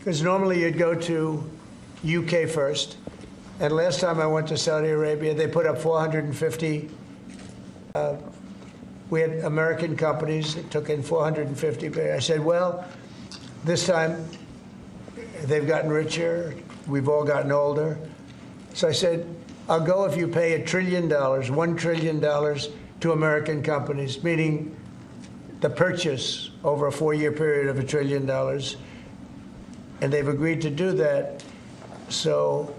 Because normally you'd go to UK first. And last time I went to Saudi Arabia, they put up 450. We had American companies that took in 450 billion. I said, well, this time they've gotten richer. We've all gotten older. So I said, I'll go if you pay $1 trillion, $1 trillion to American companies, meaning the purchase over a 4-year period of $1 trillion. And they've agreed to do that. So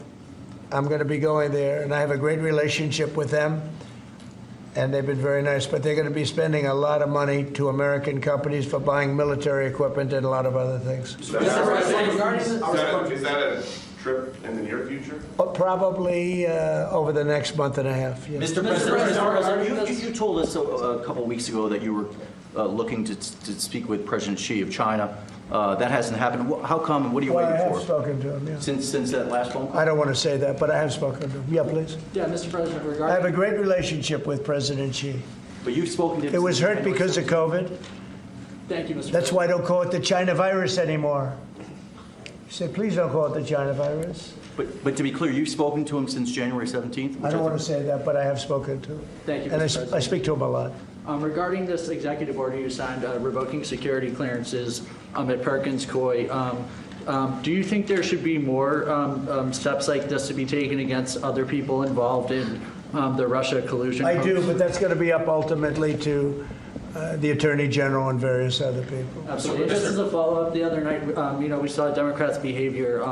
I'm going to be going there, and I have a great relationship with them, and they've been very nice. But they're going to be spending a lot of money to American companies for buying military equipment and a lot of other things. Is that a trip in the near future? Probably over the next month and a half. Yes. Mr. President, you told us a couple of weeks ago that you were looking to speak with President Xi of China. That hasn't happened. How come, and what are you waiting for? I have spoken to him, yeah. Since that last phone call? I don't want to say that, but I have spoken to him. Yeah, please. Yeah, Mr. President, regarding... I have a great relationship with President Xi. But you've spoken to him. It was hurt because of COVID. Thank you, Mr. That's why I don't call it the China virus anymore. He said, please don't call it the China virus. But to be clear, you've spoken to him since January 17th? I don't want to say that, but I have spoken to him. Thank you, Mr. And President. I speak to him a lot. Regarding this executive order you signed revoking security clearances at Perkins Coie, do you think there should be more steps like this to be taken against other people involved in the Russia collusion? I do, but that's going to be up ultimately to the Attorney General and various other people. Absolutely. Just as a follow-up, the other night, we saw Democrats' behavior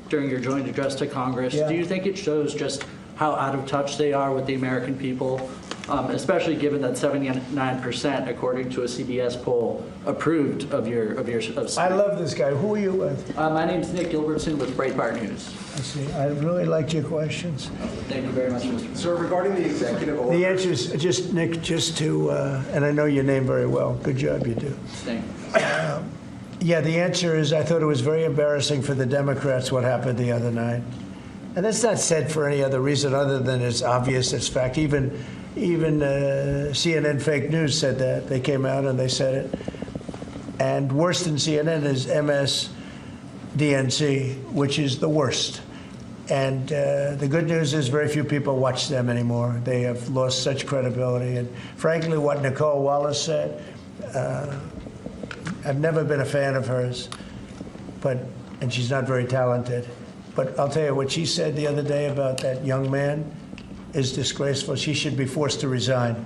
during your joint address to Congress. Yeah. Do you think it shows just how out of touch they are with the American people, especially given that 79%, according to a CBS poll, approved of your I love this guy. Who are you with? My name's Nick Gilbertson with Breitbart News. I see. I really liked your questions. Thank you very much, Mr. President. Sir, regarding the executive order... The answer is just, Nick, just to, and I know your name very well. Good job, you do. Thank you. Yeah, the answer is I thought it was very embarrassing for the Democrats what happened the other night. And that's not said for any other reason other than it's obvious, it's fact. Even CNN fake news said that. They came out and they said it. And worse than CNN is MSDNC, which is the worst. And the good news is very few people watch them anymore. They have lost such credibility. And frankly, what Nicole Wallace said, I've never been a fan of hers, and she's not very talented. But I'll tell you, what she said the other day about that young man is disgraceful. She should be forced to resign.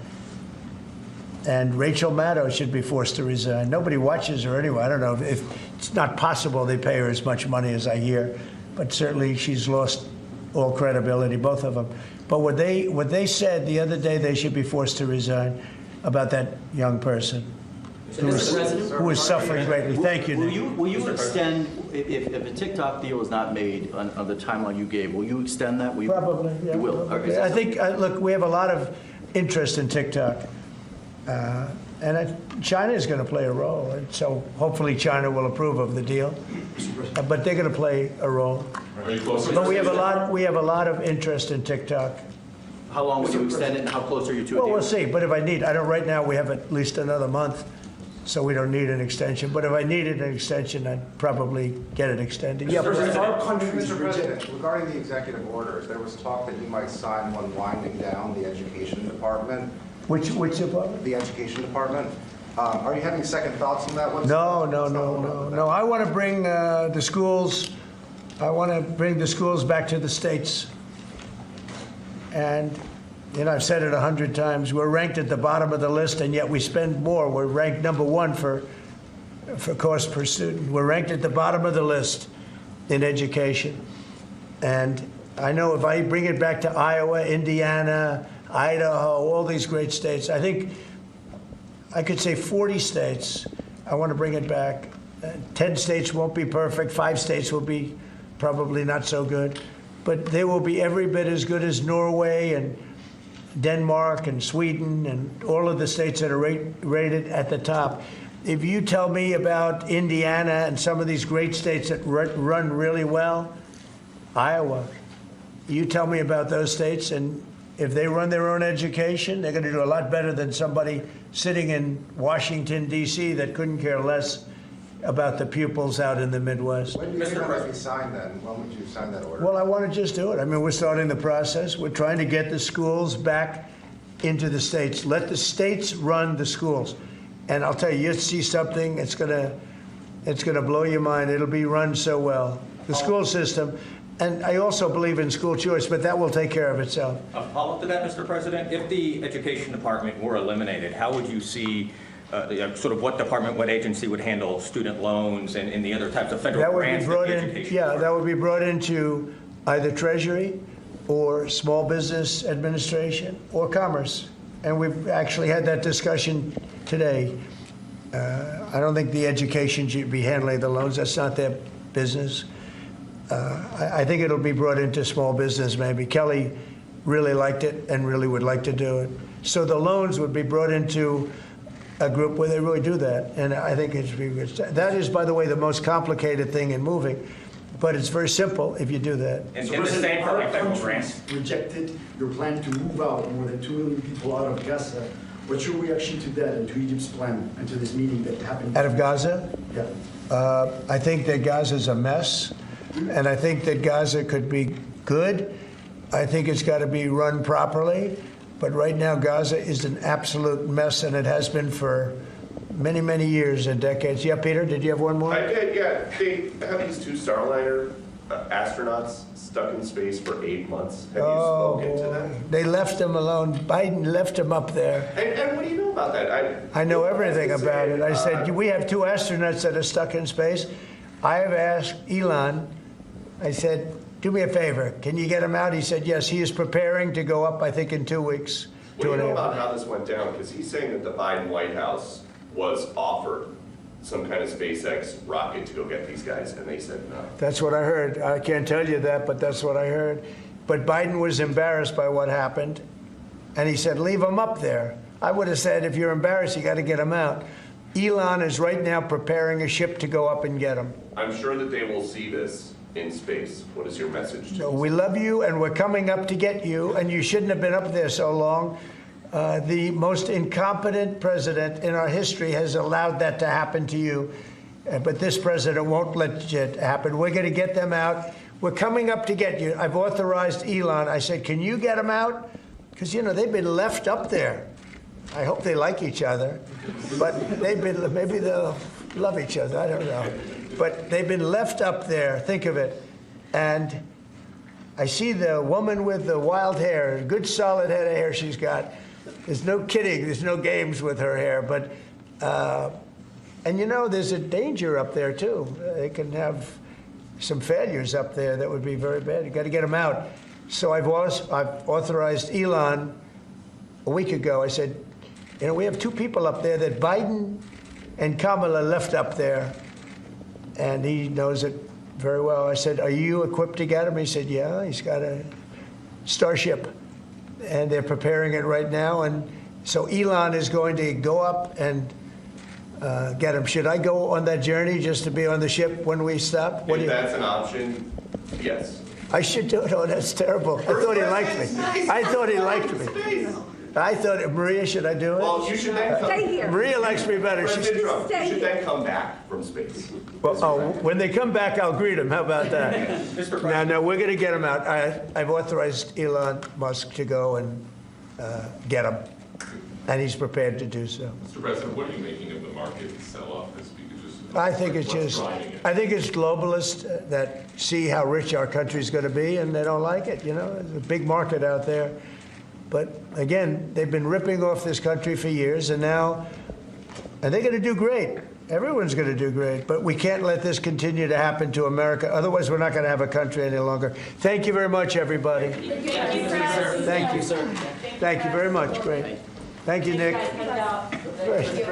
And Rachel Maddow should be forced to resign. Nobody watches her anyway. I don't know if it's not possible they pay her as much money as I hear, but certainly she's lost all credibility, both of them. But what they said the other day, they should be forced to resign about that young person who is suffering greatly. Thank you, Nick. Will you extend, if a TikTok deal is not made on the timeline you gave, will you extend that? Probably, yeah. You will? Probably. I think, look, we have a lot of interest in TikTok. And China is going to play a role. And so hopefully China will approve of the deal. But they're going to play a role. But we have a lot of interest in TikTok. How long will you extend it, and how close are you to a deal? Well, we'll see. But if I need, I don't, right now we have at least another month, so we don't need an extension. But if I needed an extension, I'd probably get it extended. Yeah, Mr. President, regarding the executive orders, there was talk that you might sign one winding down the education department. Which department? The education department. Are you having second thoughts on that? No. I want to bring the schools. I want to bring the schools back to the states. And I've said it 100 times. We're ranked at the bottom of the list, and yet we spend more. We're ranked #1 for cost per student. We're ranked at the bottom of the list in education. And I know if I bring it back to Iowa, Indiana, Idaho, all these great states, I think I could say 40 states. I want to bring it back. 10 states won't be perfect. 5 states will be probably not so good. But they will be every bit as good as Norway and Denmark and Sweden and all of the states that are rated at the top. If you tell me about Indiana and some of these great states that run really well, Iowa, you tell me about those states, and if they run their own education, they're going to do a lot better than somebody sitting in Washington, D.C. that couldn't care less about the pupils out in the Midwest. When do you think that might be signed then? When would you sign that order? Well, I want to just do it. I mean, we're starting the process. We're trying to get the schools back into the states. Let the states run the schools. And I'll tell you, you'll see something, it's gonna blow your mind. It'll be run so well. The school system. And I also believe in school choice, but that will take care of itself. A follow-up to that, Mr. President, if the education department were eliminated, how would you see, sort of what department, what agency would handle student loans and the other types of federal That would grants be that brought the in, education yeah, department- that would be brought into either Treasury or Small Business Administration or Commerce. And we've actually had that discussion today. I don't think the education should be handling the loans. That's not their business. I think it'll be brought into small business maybe. Kelly really liked it and really would like to do it. So the loans would be brought into a group where they really do that. And I think it's that is, by the way, the most complicated thing in moving. But it's very simple if you do that. And So the President, same for our like federal country grants. rejected your plan to move out more than 2 million people out of Gaza. What's your reaction to that and to Egypt's plan and to this meeting that happened? Out of Gaza, Yeah. I think that Gaza's a mess. And I think that Gaza could be good. I think it's got to be run properly. But right now, Gaza is an absolute mess, and it has been for many, many years and decades. Yeah, Peter, did you have one more? I did, yeah. They have these two Starliner astronauts stuck in space for 8 months. Have you spoken to them? They left him alone. Biden left him up there. And what do you know about that? I know everything about it. I said, we have 2 astronauts that are stuck in space. I have asked Elon, I said, do me a favor, can you get him out? He said, yes, he is preparing to go up, I think, in 2 weeks. What do you 2.5 know about how this went down? Because he's saying that the Biden White House was offered some kind of SpaceX rocket to go get these guys, and they said no. That's what I heard. I can't tell you that, but that's what I heard. But Biden was embarrassed by what happened, and he said, leave him up there. I would have said, if you're embarrassed, you got to get him out. Elon is right now preparing a ship to go up and get him. I'm sure that they will see this in space. What is your message to So them? we love you, and we're coming up to get you, and you shouldn't have been up there so long. The most incompetent president in our history has allowed that to happen to you, but this president won't let it happen. We're going to get them out. We're coming up to get you. I've authorized Elon. I said, can you get them out? Because, you know, they've been left up there. I hope they like each other, but maybe they'll love each other. I don't know. But they've been left up there. Think of it. And I see the woman with the wild hair, a good solid head of hair she's got. There's no kidding. There's no games with her hair. But, and you know, there's a danger up there, too. They can have some failures up there that would be very bad. You've got to get them out. So I've authorized Elon a week ago. I said, you know, we have 2 people up there that Biden and Kamala left up there, and he knows it very well. I said, are you equipped to get him? He said, yeah, he's got a Starship, and they're preparing it right now. And so Elon is going to go up and get him. Should I go on that journey just to be on the ship when we stop? What do If you? that's an option, yes. I should do it. Oh, that's terrible. I thought he liked me. I thought he liked me. I thought, Maria, should I do it? Well, you should then come. Stay here. Maria likes me better. President She's, Trump, you Stay should here. then come back from space. well, when they come back, I'll greet them. How about that? Mr. President. No, we're going to get him out. I've authorized Elon Musk to go and get him, and he's prepared to do so. Mr. President, what are you making of the market sell-off this week? I think it's What's just, driving it? I think it's globalists that see how rich our country's going to be, and they don't like it. You know, there's a big market out there. But again, they've been ripping off this country for years, and now, and they're going to do great. Everyone's going to do great, but we can't let this continue to happen to America. Otherwise, we're not going to have a country any longer. Thank you very much, everybody. Thank you, sir. Thank you very much. Great. Thank you, Nick. Great.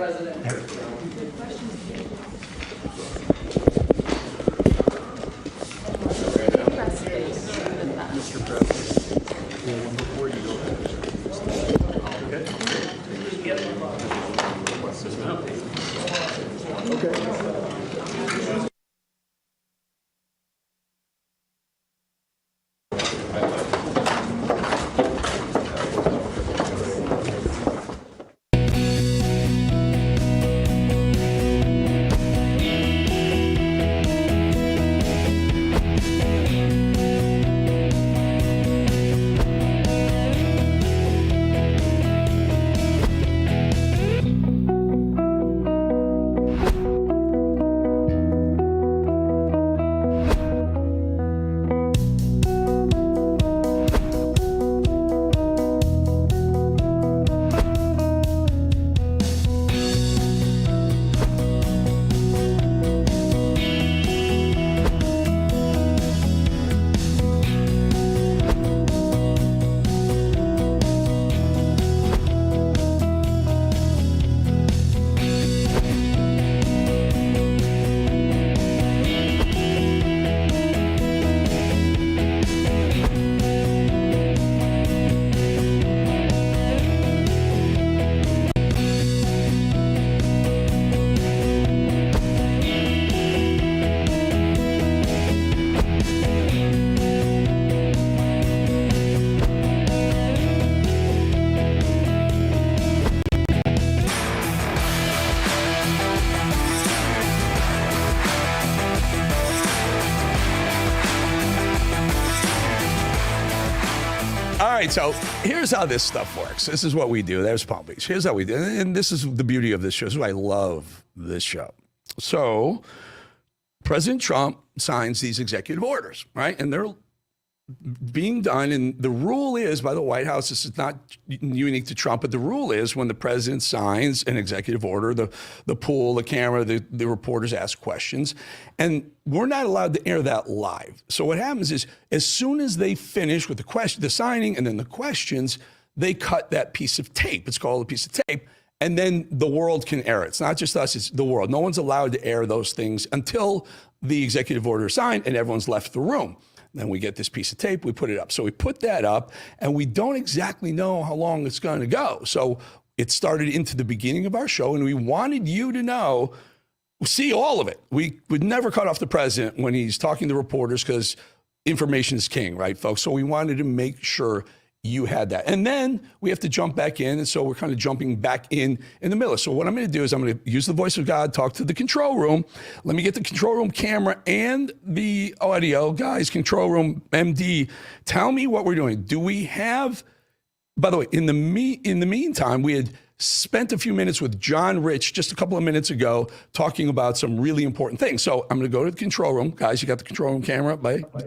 right, so here's how this stuff works. This is what we do. There's Palm Beach. Here's how we do it. And this is the beauty of this show. This is why I love this show. So President Trump signs these executive orders, right? And they're being done. And the rule is by the White House, this is not unique to Trump, but the rule is when the president signs an executive order, the pool, the camera, the reporters ask questions. And we're not allowed to air that live. So what happens is as soon as they finish with the signing and then the questions, they cut that piece of tape. It's called a piece of tape. And then the world can air it. It's not just us, it's the world. No one's allowed to air those things until the executive order is signed and everyone's left the room. Then we get this piece of tape, we put it up. So we put that up, and we don't exactly know how long it's going to go. So it started into the beginning of our show, and we wanted you to know, see all of it. We would never cut off the president when he's talking to reporters because information is king, right, folks? So we wanted to make sure you had that. And then we have to jump back in, and so we're kind of jumping back in the middle. So what I'm going to do is I'm going to use the voice of God, talk to the control room. Let me get the control room camera and the audio. Guys, control room MD, tell me what we're doing. Do we have, by the way, in the meantime, we had spent a few minutes with John Rich just a couple of minutes ago talking about some really important things. So I'm going to go to the control room. Guys, you got the control room camera?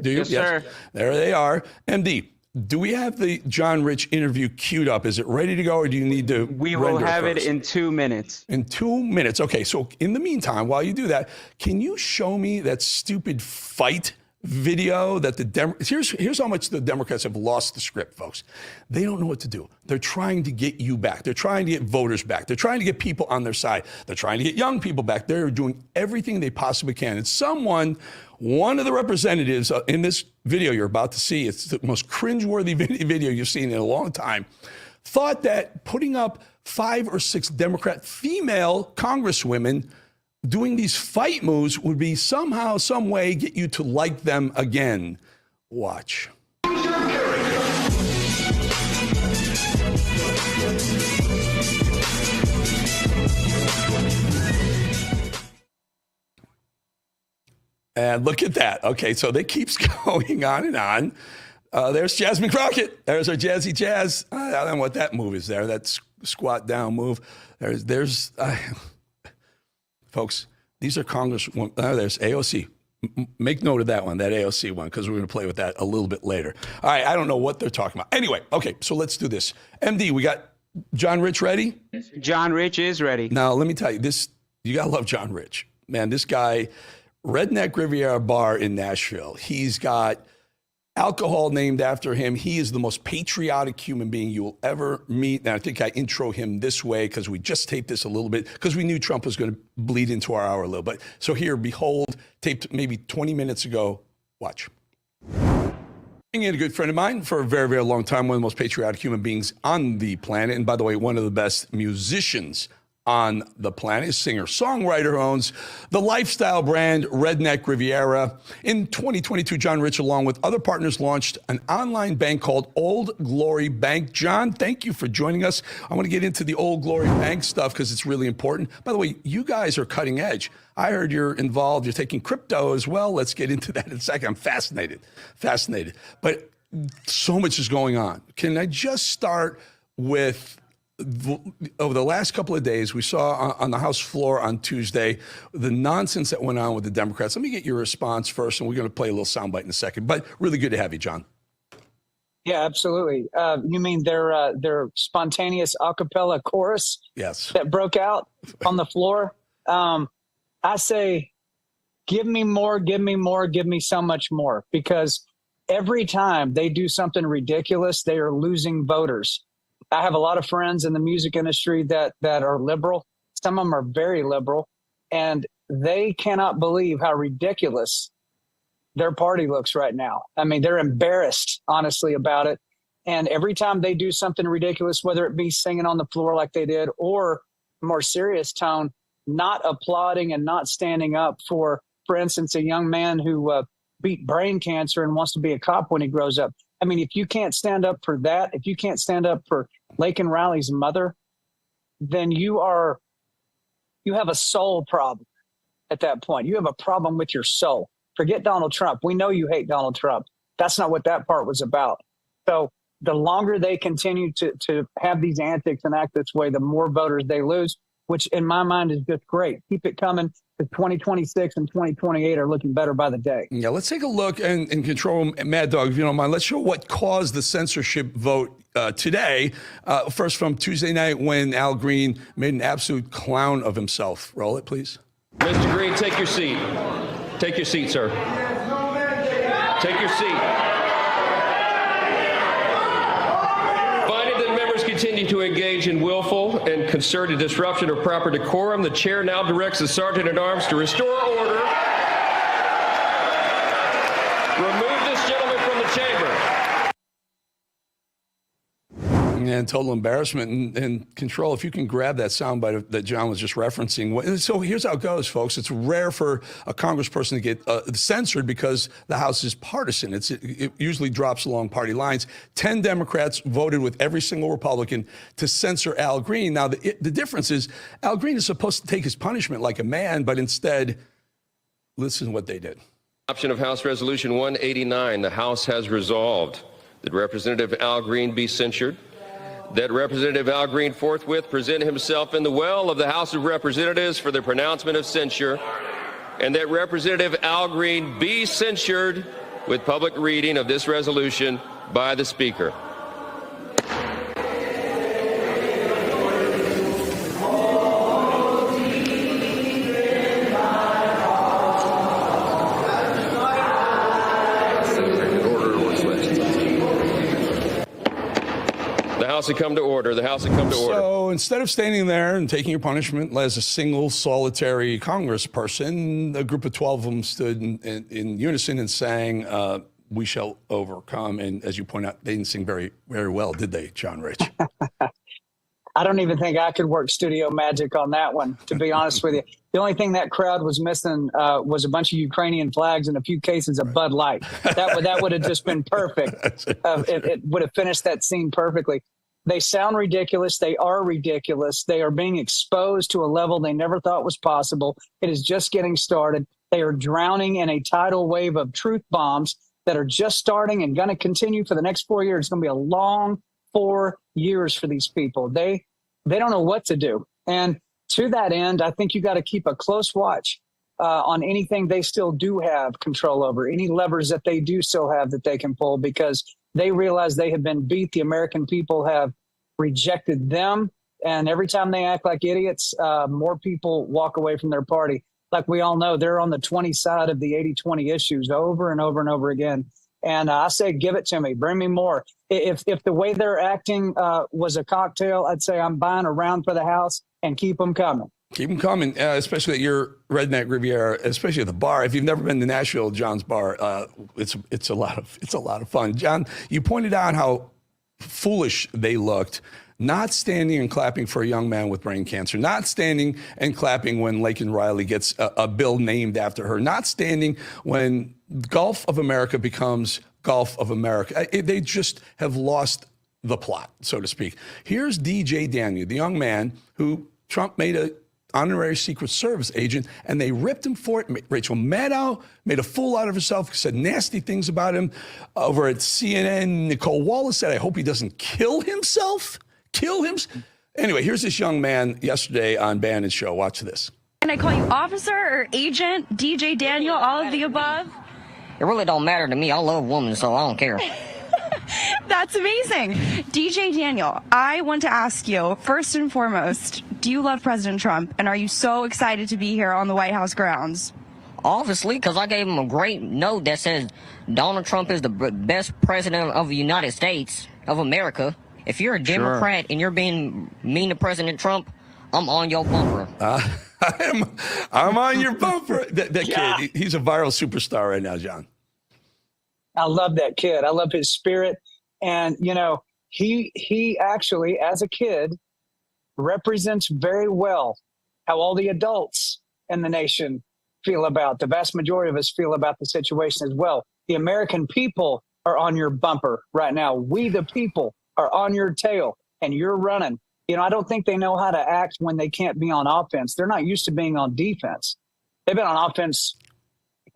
Do you? Yes, sir. There they are. MD. Do we have the John Rich interview queued up? Is it ready to go, or do you need to We will have it in 2 minutes. In 2 minutes. Okay, so in the meantime, while you do that, can you show me that stupid fight video that here's how much the Democrats have lost the script, folks. They don't know what to do. They're trying to get you back. They're trying to get voters back. They're trying to get people on their side. They're trying to get young people back. They're doing everything they possibly can. And one of the representatives in this video you're about to see, it's the most cringeworthy video you've seen in a long time, thought that putting up 5 or 6 Democrat female congresswomen doing these fight moves would be somehow, some way get you to like them again. Watch. And look at that. Okay, so that keeps going on and on. There's Jasmine Crockett. There's our Jazzy Jazz. I don't know what that move is there, that squat down move. There's folks, these are Congresswomen. There's AOC. Make note of that one, that AOC one, because we're going to play with that a little bit later. All right, I don't know what they're talking about. Anyway, okay, so let's do this. MD, we got John Rich ready? John Rich is ready. Now, let me tell you, you got to love John Rich. Man, this guy, Redneck Riviera Bar in Nashville, he's got alcohol named after him. He is the most patriotic human being you will ever meet. And I think I intro him this way because we just taped this a little bit because we knew Trump was going to bleed into our hour a little bit. So here, behold, taped maybe 20 minutes ago. Watch. In a good friend of mine for a very, very long time, one of the most patriotic human beings on the planet. And by the way, one of the best musicians on the planet, singer-songwriter who owns the lifestyle brand Redneck Riviera. In 2022, John Rich, along with other partners, launched an online bank called Old Glory Bank. John, thank you for joining us. I want to get into the Old Glory Bank stuff because it's really important. By the way, you guys are cutting edge. I heard you're involved. You're taking crypto as well. Let's get into that in a second. I'm fascinated. But so much is going on. Can I just start with, over the last couple of days, we saw on the House floor on Tuesday the nonsense that went on with the Democrats. Let me get your response first, and we're going to play a little soundbite in a second. But really good to have you, John. Yeah, absolutely. You mean their spontaneous a cappella chorus? Yes. That broke out on the floor? I say, give me more, give me more, give me so much more. Because every time they do something ridiculous, they are losing voters. I have a lot of friends in the music industry that are liberal. Some of them are very liberal, and they cannot believe how ridiculous their party looks right now. I mean, they're embarrassed, honestly, about it. And every time they do something ridiculous, whether it be singing on the floor like they did or more serious tone, not applauding and not standing up for instance, a young man who beat brain cancer and wants to be a cop when he grows up. I mean, if you can't stand up for that, if you can't stand up for Laken Riley's mother, then you have a soul problem at that point. You have a problem with your soul. Forget Donald Trump. We know you hate Donald Trump. That's not what that part was about. So the longer they continue to have these antics and act this way, the more voters they lose, which in my mind is just great. Keep it coming. The 2026 and 2028 are looking better by the day. Yeah, let's take a look and control Mad Dog, if you don't mind. Let's show what caused the censorship vote today. First from Tuesday night when Al Green made an absolute clown of himself. Roll it, please. Mr. Green, take your seat. Take your seat, sir. Take your seat. Finding that members continue to engage in willful and concerted disruption of proper decorum, the chair now directs the Sergeant-at-Arms to restore order. Remove this gentleman from the chamber. And total embarrassment and control. If you can grab that soundbite that John was just referencing. So here's how it goes, folks. It's rare for a congressperson to get censored because the House is partisan. It usually drops along party lines. 10 Democrats voted with every single Republican to censor Al Green. Now, the difference is Al Green is supposed to take his punishment like a man, but instead, listen to what they did. Adoption of House Resolution 189. The House has resolved that Representative Al Green be censured, that Representative Al Green forthwith present himself in the well of the House of Representatives for the pronouncement of censure, and that Representative Al Green be censured with public reading of this resolution by the Speaker. The House had come to order. The House had come to order. So instead of standing there and taking your punishment as a single solitary congressperson, a group of 12 of them stood in unison and sang, "We shall overcome." And as you point out, they didn't sing very, very well, did they, John Rich? I don't even think I could work studio magic on that one, to be honest with you. The only thing that crowd was missing was a bunch of Ukrainian flags and a few cases of Bud Light. That would have just been perfect. It would have finished that scene perfectly. They sound ridiculous. They are ridiculous. They are being exposed to a level they never thought was possible. It is just getting started. They are drowning in a tidal wave of truth bombs that are just starting and going to continue for the next 4 years. It's going to be a long 4 years for these people. They don't know what to do. And to that end, I think you got to keep a close watch on anything they still do have control over, any levers that they do still have that they can pull, because they realize they have been beat. The American people have rejected them. And every time they act like idiots, more people walk away from their party. Like we all know, they're on the 20 side of the 80-20 issues over and over and over again. And I say, give it to me. Bring me more. If the way they're acting was a cocktail, I'd say I'm buying a round for the House and keep them coming. Keep them coming, especially at your Redneck Riviera, especially at the bar. If you've never been to Nashville, John's bar, it's a lot of fun. John, you pointed out how foolish they looked, not standing and clapping for a young man with brain cancer, not standing and clapping when Laken Riley gets a bill named after her, not standing when Gulf of America becomes Gulf of America. They just have lost the plot, so to speak. Here's DJ Daniel, the young man who Trump made a honorary Secret Service agent, and they ripped him for it. Rachel Maddow made a fool out of herself, said nasty things about him. Over at CNN, Nicole Wallace said, I hope he doesn't kill himself. Anyway, here's this young man yesterday on Bannon's show. Watch this. Can I call you officer or agent, DJ Daniel, all of the above? It really don't matter to me. I love women, so I don't care. That's amazing. DJ Daniel, I want to ask you, first and foremost, do you love President Trump? And are you so excited to be here on the White House grounds? Obviously, because I gave him a great note that says Donald Trump is the best president of the United States of America. If you're a Democrat and you're being mean to President Trump, I'm on your bumper. I'm on your bumper. That kid, he's a viral superstar right now, John. I love that kid. I love his spirit. And, you know, he actually, as a kid, represents very well how all the adults in the nation feel about, the vast majority of us feel about the situation as well. The American people are on your bumper right now. We, the people, are on your tail, and you're running. You know, I don't think they know how to act when they can't be on offense. They're not used to being on defense. They've been on offense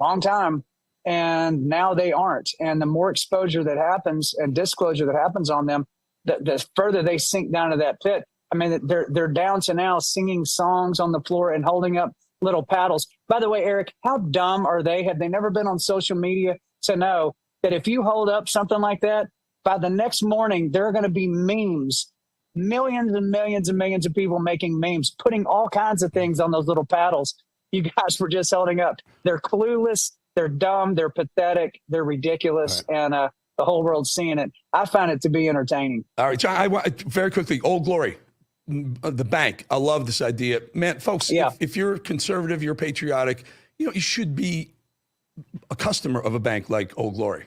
a long time, and now they aren't. And the more exposure that happens and disclosure that happens on them, the further they sink down to that pit. I mean, they're down to now singing songs on the floor and holding up little paddles. By the way, Eric, how dumb are they? Have they never been on social media to know that if you hold up something like that, by the next morning, there are going to be memes, millions and millions and millions of people making memes, putting all kinds of things on those little paddles you guys were just holding up. They're clueless, they're dumb, they're pathetic, they're ridiculous, and the whole world's seeing it. I find it to be entertaining. All right, John, I want very quickly, Old Glory, the bank. I love this idea. Man, folks, if you're conservative, you're patriotic, you should be a customer of a bank like Old Glory.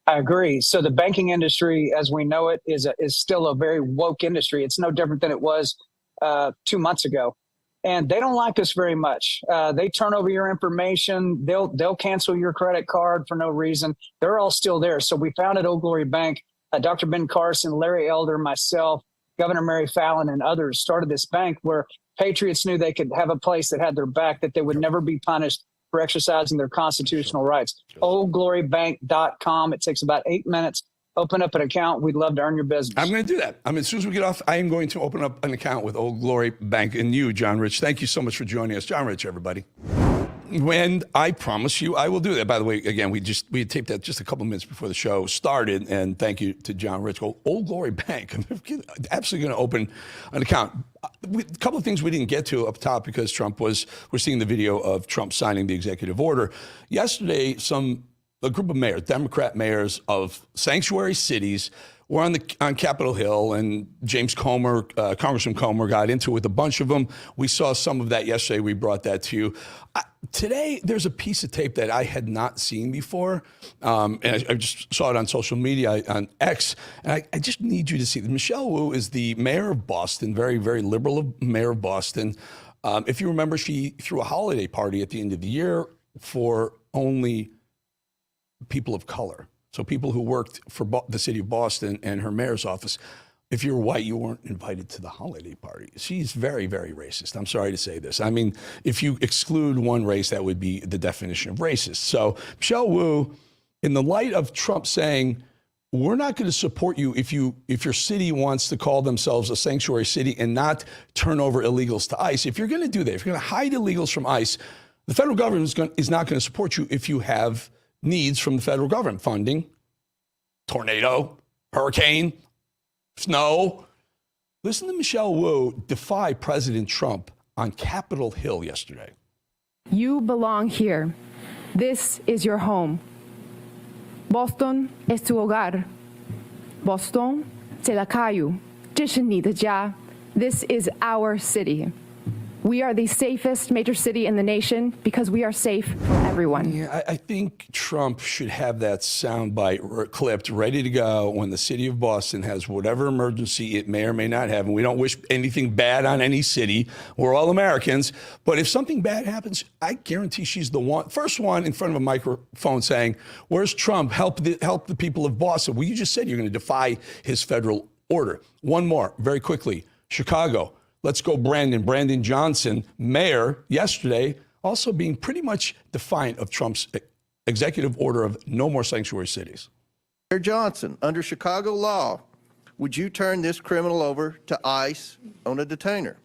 I agree. So the banking industry, as we know it, is still a very woke industry. It's no different than it was 2 months ago. And they don't like us very much. They turn over your information. They'll cancel your credit card for no reason. They're all still there. So we founded Old Glory Bank. Dr. Ben Carson, Larry Elder, myself, Governor Mary Fallon, and others started this bank where patriots knew they could have a place that had their back, that they would never be punished for exercising their constitutional rights. OldGloryBank.com. It takes about 8 minutes. Open up an account. We'd love to earn your business. I'm going to do that. As soon as we get off, I am going to open up an account with Old Glory Bank. And you, John Rich, thank you so much for joining us. John Rich, everybody. And I promise you, I will do that. By the way, again, we had taped that just a couple minutes before the show started. And thank you to John Rich. Old Glory Bank. I'm absolutely going to open an account. A couple of things we didn't get to up top because we're seeing the video of Trump signing the executive order. Yesterday, a group of mayors, Democrat mayors of sanctuary cities, were on Capitol Hill, and Congressman Comer got into it with a bunch of them. We saw some of that yesterday. We brought that to you. Today, there's a piece of tape that I had not seen before, and I just saw it on social media, on X, and I just need you to see it. Michelle Wu is the mayor of Boston, very, very liberal mayor of Boston. If you remember, she threw a holiday party at the end of the year for only people of color. So people who worked for the city of Boston and her mayor's office. If you're white, you weren't invited to the holiday party. She's very, very racist. I'm sorry to say this. I mean, if you exclude one race, that would be the definition of racist. So Michelle Wu, in the light of Trump saying, we're not going to support you if your city wants to call themselves a sanctuary city and not turn over illegals to ICE. If you're going to do that, if you're going to hide illegals from ICE, the federal government is not going to support you if you have needs from the federal government, funding, tornado, hurricane, snow. Listen to Michelle Wu defy President Trump on Capitol Hill yesterday. You belong here. This is your home. Boston es tu hogar. Boston, 这la calle. 这是你的家. This is our city. We are the safest major city in the nation because we are safe for everyone. Yeah, I think Trump should have that soundbite clipped, ready to go when the city of Boston has whatever emergency it may or may not have. And we don't wish anything bad on any city. We're all Americans. But if something bad happens, I guarantee she's the first one in front of a microphone saying, where's Trump? Help the people of Boston. Well, you just said you're going to defy his federal order. One more, very quickly. Chicago. Let's go, Brandon. Brandon Johnson, mayor, yesterday, also being pretty much defiant of Trump's executive order of no more sanctuary cities. Mayor Johnson, under Chicago law, would you turn this criminal over to ICE on a detainer?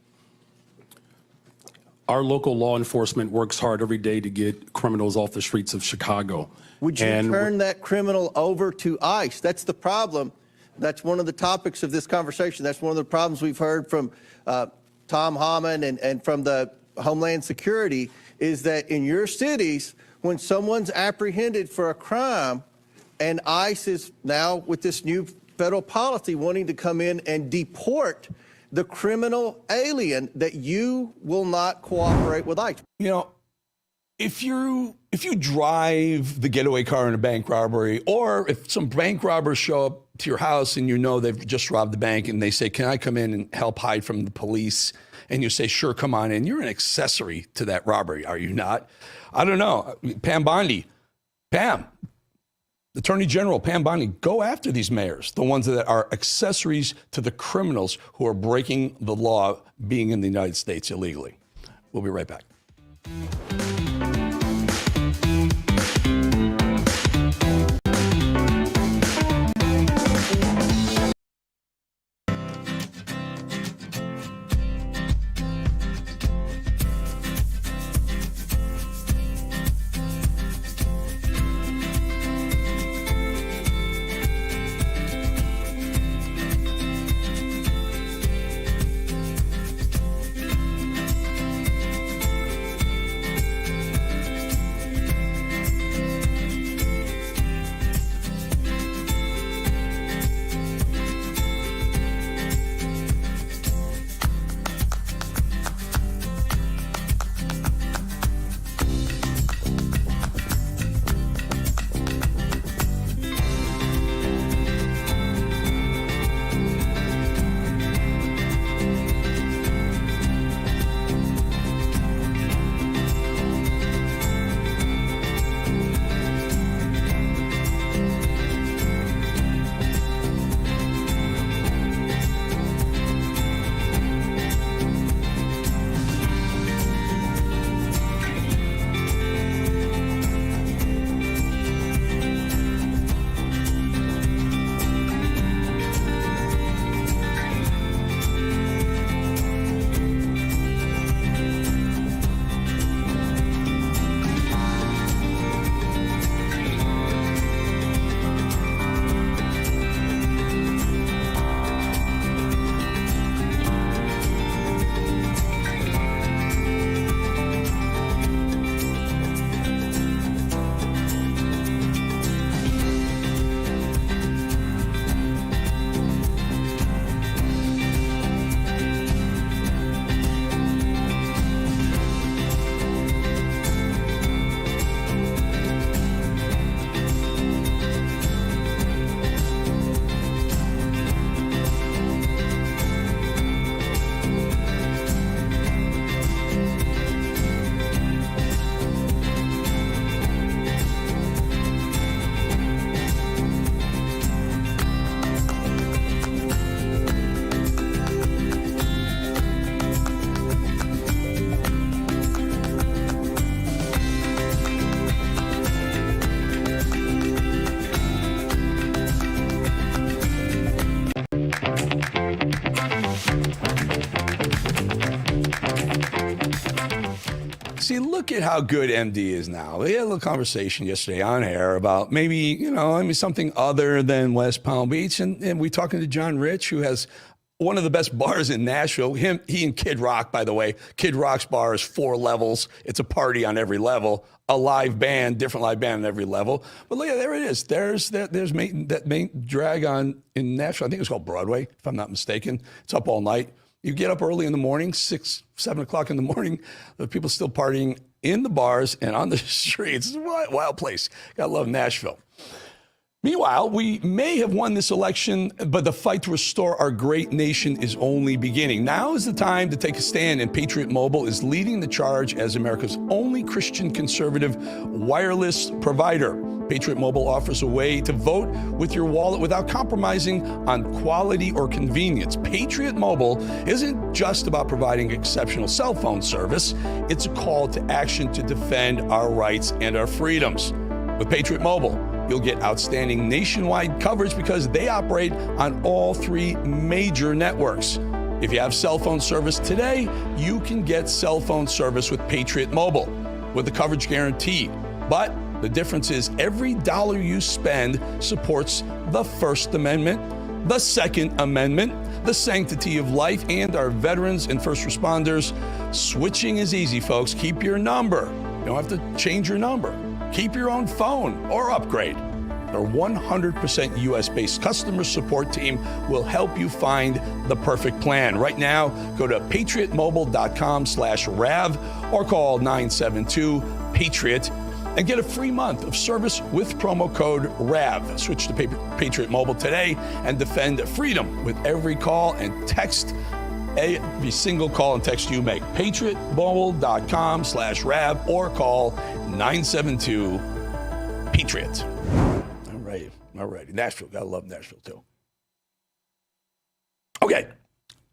Our local law enforcement works hard every day to get criminals off the streets of Chicago. Would you turn that criminal over to ICE? That's the problem. That's one of the topics of this conversation. That's one of the problems we've heard from Tom Hammond and from the Homeland Security is that in your cities, when someone's apprehended for a crime and ICE is now with this new federal policy wanting to come in and deport the criminal alien, that you will not cooperate with ICE. You know, if you drive the getaway car in a bank robbery, or if some bank robbers show up to your house and you know they've just robbed the bank and they say, can I come in and help hide from the police? And you say, sure, come on in. You're an accessory to that robbery, are you not? I don't know. Pam Bondi, Attorney General Pam Bondi, go after these mayors, the ones that are accessories to the criminals who are breaking the law being in the United States illegally. We'll be right back. look at how good MD is now. We had a little conversation yesterday on air about maybe, something other than West Palm Beach. And we're talking to John Rich, who has one of the best bars in Nashville. He and Kid Rock, by the way. Kid Rock's bar is 4 levels. It's a party on every level. A live band, different live band on every level. But look, there it is. There's that main drag on in Nashville. I think it's called Broadway, if I'm not mistaken. It's up all night. You get up early in the morning, 6, 7 o'clock in the morning. The people still partying in the bars and on the streets. It's a wild place. Gotta love Nashville. Meanwhile, we may have won this election, but the fight to restore our great nation is only beginning. Now is the time to take a stand, and Patriot Mobile is leading the charge as America's only Christian conservative wireless provider. Patriot Mobile offers a way to vote with your wallet without compromising on quality or convenience. Patriot Mobile isn't just about providing exceptional cell phone service. It's a call to action to defend our rights and our freedoms. With Patriot Mobile, you'll get outstanding nationwide coverage because they operate on all 3 major networks. If you have cell phone service today, you can get cell phone service with Patriot Mobile with the coverage guarantee. But the difference is every dollar you spend supports the First Amendment, the Second Amendment, the sanctity of life, and our veterans and first responders. Switching is easy, folks. Keep your number. You don't have to change your number. Keep your own phone or upgrade. Their 100% US-based customer support team will help you find the perfect plan. Right now, go to patriotmobile.com/RAV or call 972-PATRIOT and get a free month of service with promo code RAV. Switch to Patriot Mobile today and defend freedom with every call and text. Every single call and text you make. patriotmobile.com/RAV or call 972-PATRIOT. All right. Nashville. Gotta love Nashville, too. Okay.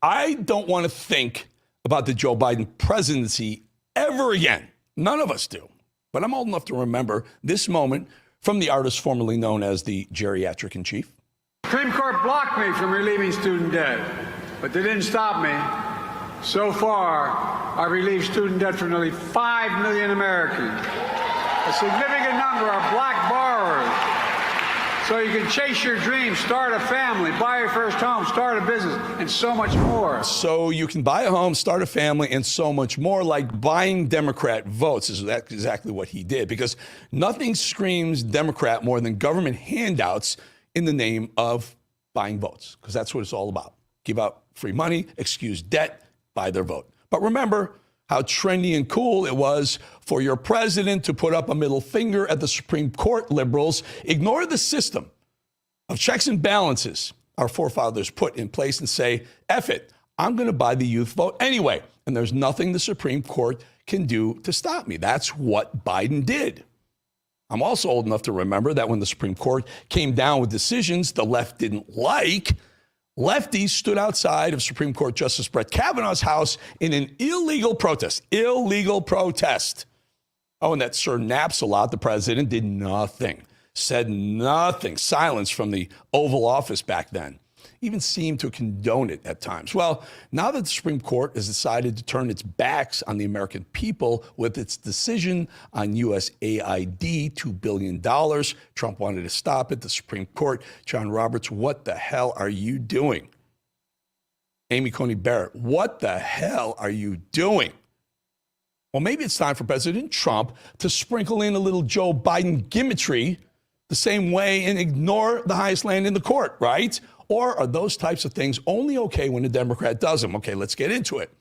I don't want to think about the Joe Biden presidency ever again. None of us do. But I'm old enough to remember this moment from the artist formerly known as the geriatric in chief. Supreme Court blocked me from relieving student debt, but they didn't stop me. So far, I've relieved student debt for nearly 5 million Americans. A significant number are black borrowers. So you can chase your dreams, start a family, buy your first home, start a business, and so much more. So you can buy a home, start a family, and so much more, like buying Democrat votes. Is that exactly what he did? Because nothing screams Democrat more than government handouts in the name of buying votes, because that's what it's all about. Give out free money, excuse debt, buy their vote. But remember how trendy and cool it was for your president to put up a middle finger at the Supreme Court liberals, ignore the system of checks and balances our forefathers put in place and say, F it, I'm going to buy the youth vote anyway. And there's nothing the Supreme Court can do to stop me. That's what Biden did. I'm also old enough to remember that when the Supreme Court came down with decisions the left didn't like, lefties stood outside of Supreme Court Justice Brett Kavanaugh's house in an illegal protest. Oh, and that Sir Naps-a-Lot, the president, did nothing, said nothing. Silence from the Oval Office back then. Even seemed to condone it at times. Well, now that the Supreme Court has decided to turn its backs on the American people with its decision on USAID, $2 billion, Trump wanted to stop it. The Supreme Court, John Roberts, what the hell are you doing? Amy Coney Barrett, what the hell are you doing? Well, maybe it's time for President Trump to sprinkle in a little Joe Biden gimmickry the same way and ignore the highest land in the court, right? Or are those types of things only okay when a Democrat does them? Okay, let's get into it.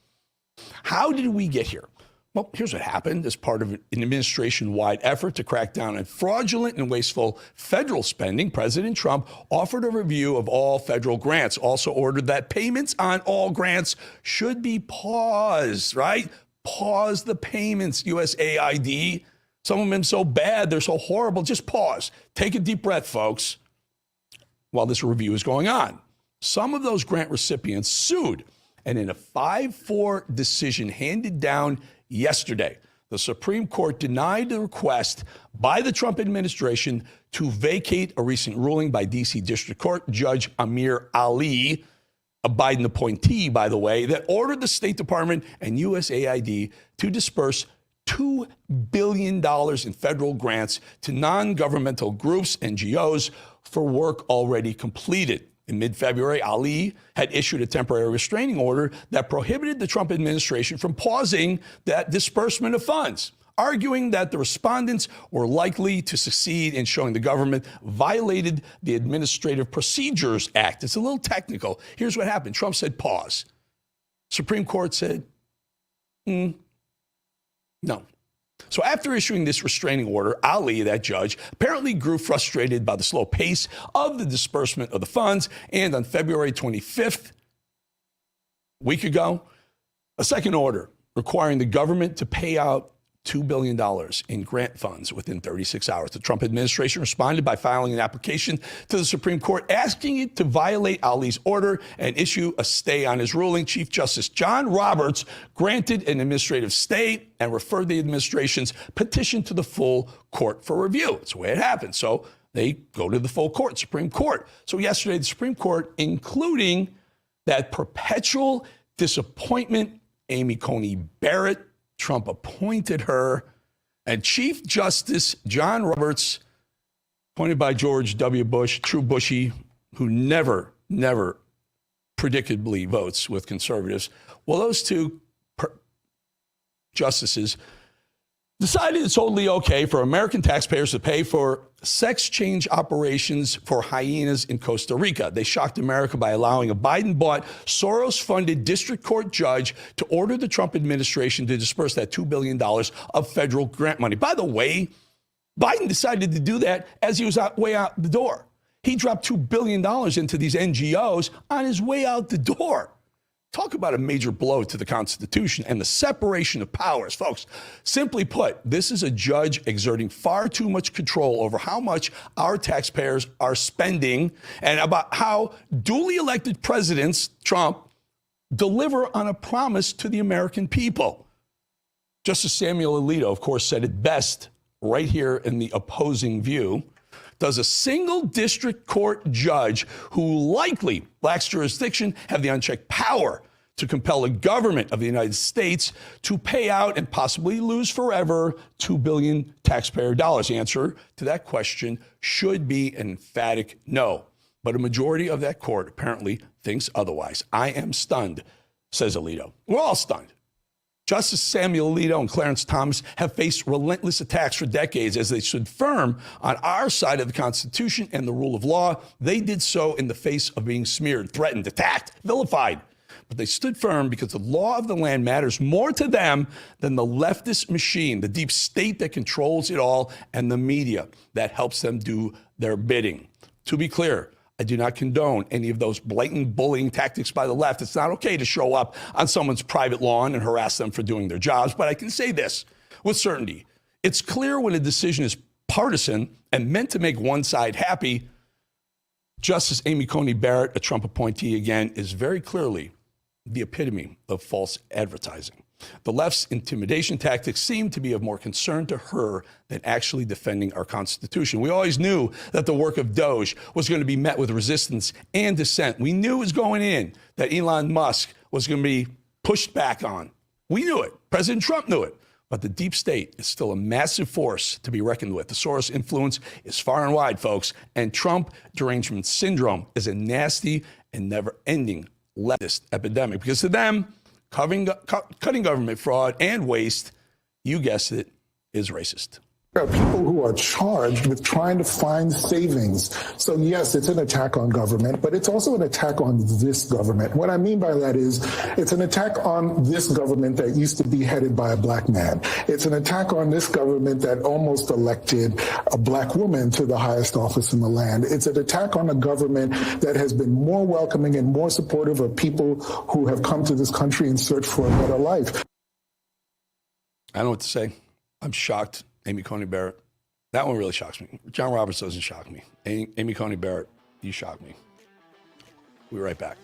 How did we get here? Well, here's what happened. As part of an administration-wide effort to crack down on fraudulent and wasteful federal spending, President Trump offered a review of all federal grants, also ordered that payments on all grants should be paused, right? Pause the payments, USAID. Some of them so bad, they're so horrible, just pause. Take a deep breath, folks, while this review is going on. Some of those grant recipients sued, and in a 5-4 decision handed down yesterday, the Supreme Court denied the request by the Trump administration to vacate a recent ruling by D.C. District Court Judge Amir Ali, a Biden appointee, by the way, that ordered the State Department and USAID to disperse $2 billion in federal grants to non-governmental groups, NGOs, for work already completed. In mid-February, Ali had issued a temporary restraining order that prohibited the Trump administration from pausing that disbursement of funds, arguing that the respondents were likely to succeed in showing the government violated the Administrative Procedures Act. It's a little technical. Here's what happened. Trump said pause. Supreme Court said, no. So after issuing this restraining order, Ali, that judge, apparently grew frustrated by the slow pace of the disbursement of the funds. And on February 25th, a week ago, a second order requiring the government to pay out $2 billion in grant funds within 36 hours. The Trump administration responded by filing an application to the Supreme Court asking it to violate Ali's order and issue a stay on his ruling. Chief Justice John Roberts granted an administrative stay and referred the administration's petition to the full court for review. That's the way it happened. So they go to the full court, Supreme Court. So yesterday, the Supreme Court, including that perpetual disappointment, Amy Coney Barrett, Trump appointed her, and Chief Justice John Roberts, appointed by George W. Bush, true Bushy, who never predictably votes with conservatives. Well, those two justices decided it's totally okay for American taxpayers to pay for sex change operations for hyenas in Costa Rica. They shocked America by allowing a Biden-bought, Soros-funded district court judge to order the Trump administration to disperse that $2 billion of federal grant money. By the way, Biden decided to do that as he was way out the door. He dropped $2 billion into these NGOs on his way out the door. Talk about a major blow to the Constitution and the separation of powers. Folks, simply put, this is a judge exerting far too much control over how much our taxpayers are spending and about how duly elected presidents, Trump, deliver on a promise to the American people. Justice Samuel Alito, of course, said it best right here in the opposing view. Does a single district court judge who likely lacks jurisdiction have the unchecked power to compel the government of the United States to pay out and possibly lose forever $2 billion taxpayer dollars? The answer to that question should be an emphatic no. But a majority of that court apparently thinks otherwise. I am stunned, says Alito. We're all stunned. Justice Samuel Alito and Clarence Thomas have faced relentless attacks for decades as they stood firm on our side of the Constitution and the rule of law. They did so in the face of being smeared, threatened, attacked, vilified. But they stood firm because the law of the land matters more to them than the leftist machine, the deep state that controls it all, and the media that helps them do their bidding. To be clear, I do not condone any of those blatant bullying tactics by the left. It's not okay to show up on someone's private lawn and harass them for doing their jobs. But I can say this with certainty. It's clear when a decision is partisan and meant to make one side happy. Justice Amy Coney Barrett, a Trump appointee again, is very clearly the epitome of false advertising. The left's intimidation tactics seem to be of more concern to her than actually defending our Constitution. We always knew that the work of DOGE was going to be met with resistance and dissent. We knew it was going in that Elon Musk was going to be pushed back on. We knew it. President Trump knew it. But the deep state is still a massive force to be reckoned with. The Soros influence is far and wide, folks. And Trump derangement syndrome is a nasty and never-ending leftist epidemic. Because to them, cutting government fraud and waste, you guessed it, is racist. There are people who are charged with trying to find savings. So yes, it's an attack on government, but it's also an attack on this government. What I mean by that is it's an attack on this government that used to be headed by a black man. It's an attack on this government that almost elected a black woman to the highest office in the land. It's an attack on a government that has been more welcoming and more supportive of people who have come to this country in search for a better life. I don't know what to say. I'm shocked. Amy Coney Barrett. That one really shocks me. John Roberts doesn't shock me. Amy Coney Barrett, you shock me. We'll be right back.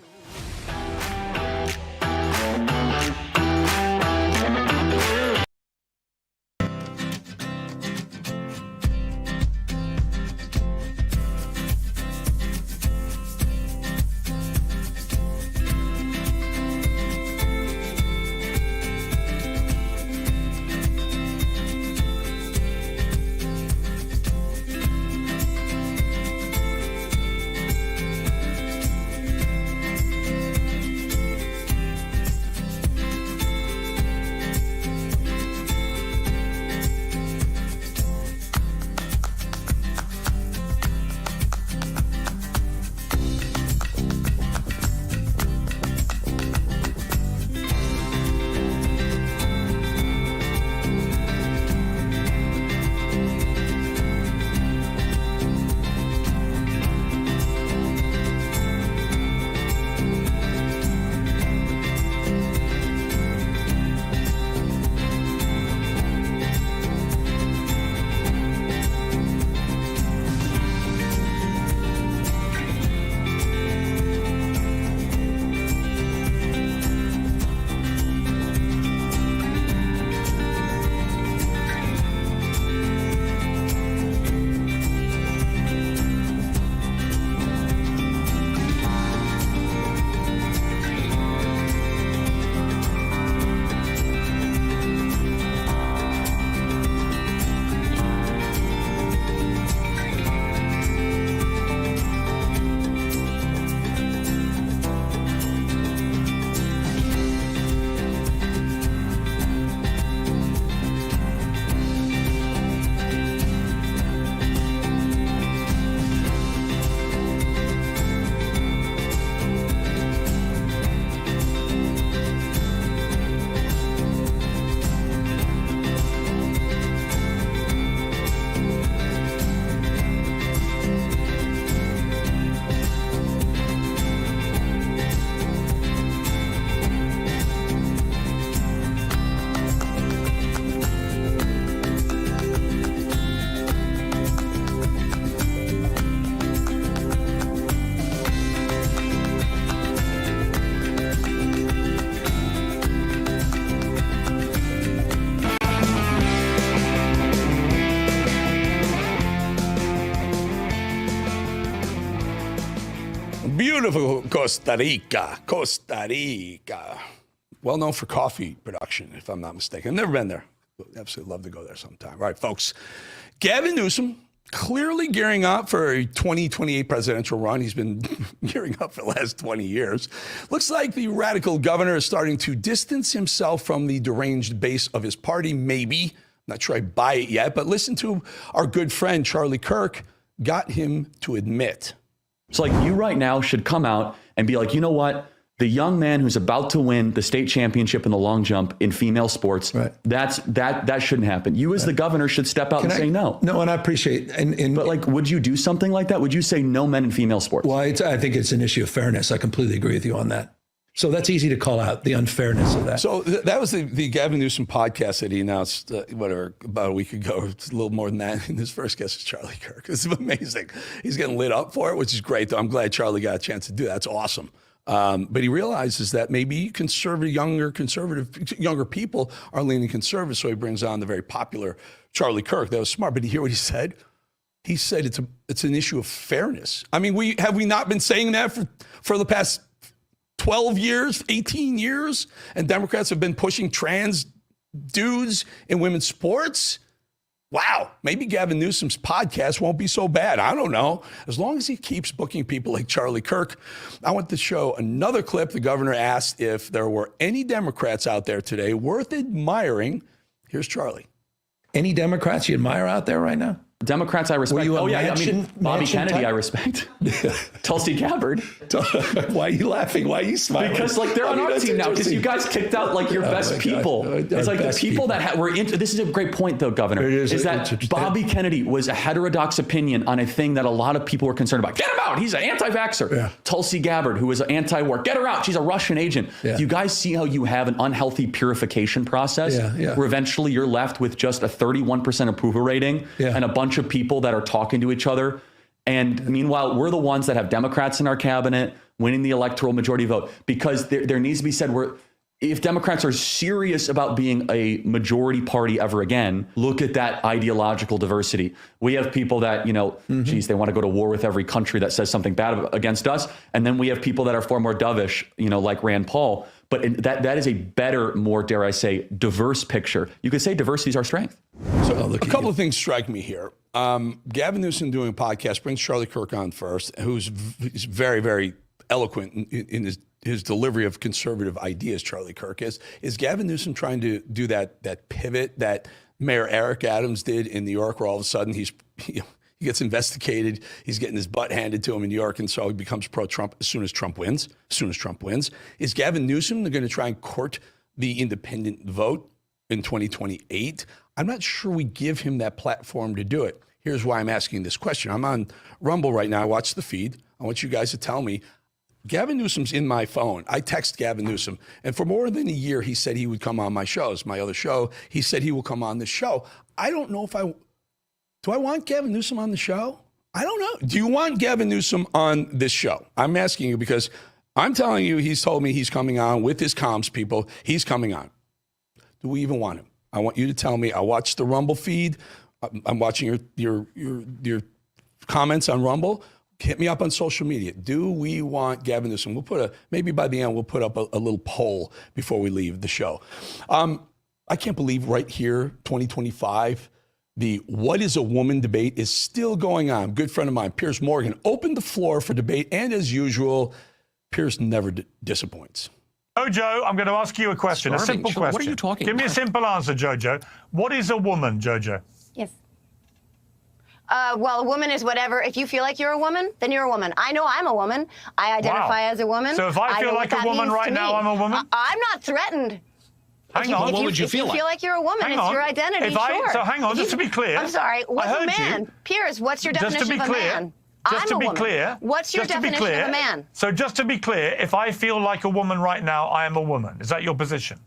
beautiful Costa Rica. Costa Rica. Well known for coffee production, if I'm not mistaken. I've never been there. Absolutely love to go there sometime. All right, folks. Gavin Newsom clearly gearing up for a 2028 presidential run. He's been gearing up for the last 20 years. Looks like the radical governor is starting to distance himself from the deranged base of his party, maybe. Not sure I buy it yet, but listen to our good friend Charlie Kirk got him to admit. So like you right now should come out and be like, you know what? The young man who's about to win the state championship in the long jump in female sports, that shouldn't happen. You as the governor should step out and say no. No, and I appreciate but like, would you do something like that? Would you say no men in female sports? Well, I think it's an issue of fairness. I completely agree with you on that. So that's easy to call out, the unfairness of that. So that was the Gavin Newsom podcast that he announced, about a week ago. It's a little more than that. And his first guest is Charlie Kirk. It's amazing. He's getting lit up for it, which is great. Though I'm glad Charlie got a chance to do that. That's awesome. But he realizes that maybe younger people are leaning conservative. So he brings on the very popular Charlie Kirk. That was smart. But you hear what he said? He said it's an issue of fairness. I mean, have we not been saying that for the past 12 years, 18 years, and Democrats have been pushing trans dudes in women's sports? Wow, maybe Gavin Newsom's podcast won't be so bad. I don't know. As long as he keeps booking people like Charlie Kirk. I want to show another clip. The governor asked if there were any Democrats out there today worth admiring. Here's Charlie. Any Democrats you admire out there right now? Democrats I respect. Bobby Kennedy I respect. Tulsi Gabbard. Why are you laughing? Why are you smiling? Because like they're on our team now. Because you guys kicked out like your best people. It's like the people that were into. This is a great point though, Governor. Is that Bobby Kennedy was a heterodox opinion on a thing that a lot of people were concerned about. Get him out. He's an anti-vaxxer. Yeah. Tulsi Gabbard, who was an anti-war. Get her out. She's a Russian agent. Yeah. Do you guys see how you have an unhealthy purification process where eventually you're left with just a 31% approval rating and a bunch of people that are talking to each other? And meanwhile, we're the ones that have Democrats in our cabinet winning the electoral majority vote, because there needs to be said, if Democrats are serious about being a majority party ever again, look at that ideological diversity. We have people that, they want to go to war with every country that says something bad against us. And then we have people that are far more dovish, like Rand Paul. But that is a better, more, dare I say, diverse picture. You could say diversity is our strength. So a couple of things strike me here. Gavin Newsom doing a podcast brings Charlie Kirk on first, who's very, very eloquent in his delivery of conservative ideas. Charlie Kirk is Gavin Newsom trying to do that pivot that Mayor Eric Adams did in New York, where all of a sudden he gets investigated, he's getting his butt handed to him in New York, and so he becomes pro-Trump as soon as Trump wins. Is Gavin Newsom going to try and court the independent vote in 2028? I'm not sure we give him that platform to do it. Here's why I'm asking this question. I'm on Rumble right now. I watch the feed. I want you guys to tell me. Gavin Newsom's in my phone. I text Gavin Newsom. And for more than a year, he said he would come on my shows, my other show. He said he will come on this show. I don't know if do I want Gavin Newsom on the show? I don't know. Do you want Gavin Newsom on this show? I'm asking you because I'm telling you, he's told me he's coming on with his comms people. He's coming on. Do we even want him? I want you to tell me. I watched the Rumble feed. I'm watching your comments on Rumble. Hit me up on social media. Do we want Gavin Newsom? Maybe by the end, we'll put up a little poll before we leave the show. I can't believe right here, 2025, the What is a Woman debate is still going on. Good friend of mine, Piers Morgan, opened the floor for debate. And as usual, Piers never disappoints. Jojo, I'm going to ask you a question, a simple question. What are you talking about? Give me a simple answer, Jojo. What is a woman, Jojo? Yes. Well, a woman is whatever. If you feel like you're a woman, then you're a woman. I know I'm a woman. I identify as a woman. So if I feel like a woman right now, I'm a woman? I'm not threatened. Hang on. What would you feel like? If you feel like you're a woman, it's your identity, sure. So hang on, just to be clear. I'm sorry, what's a man? Piers, what's your definition of a man? Just to be clear. What's your definition of a man? So just to be clear, if I feel like a woman right now, I am a woman. Is that your position?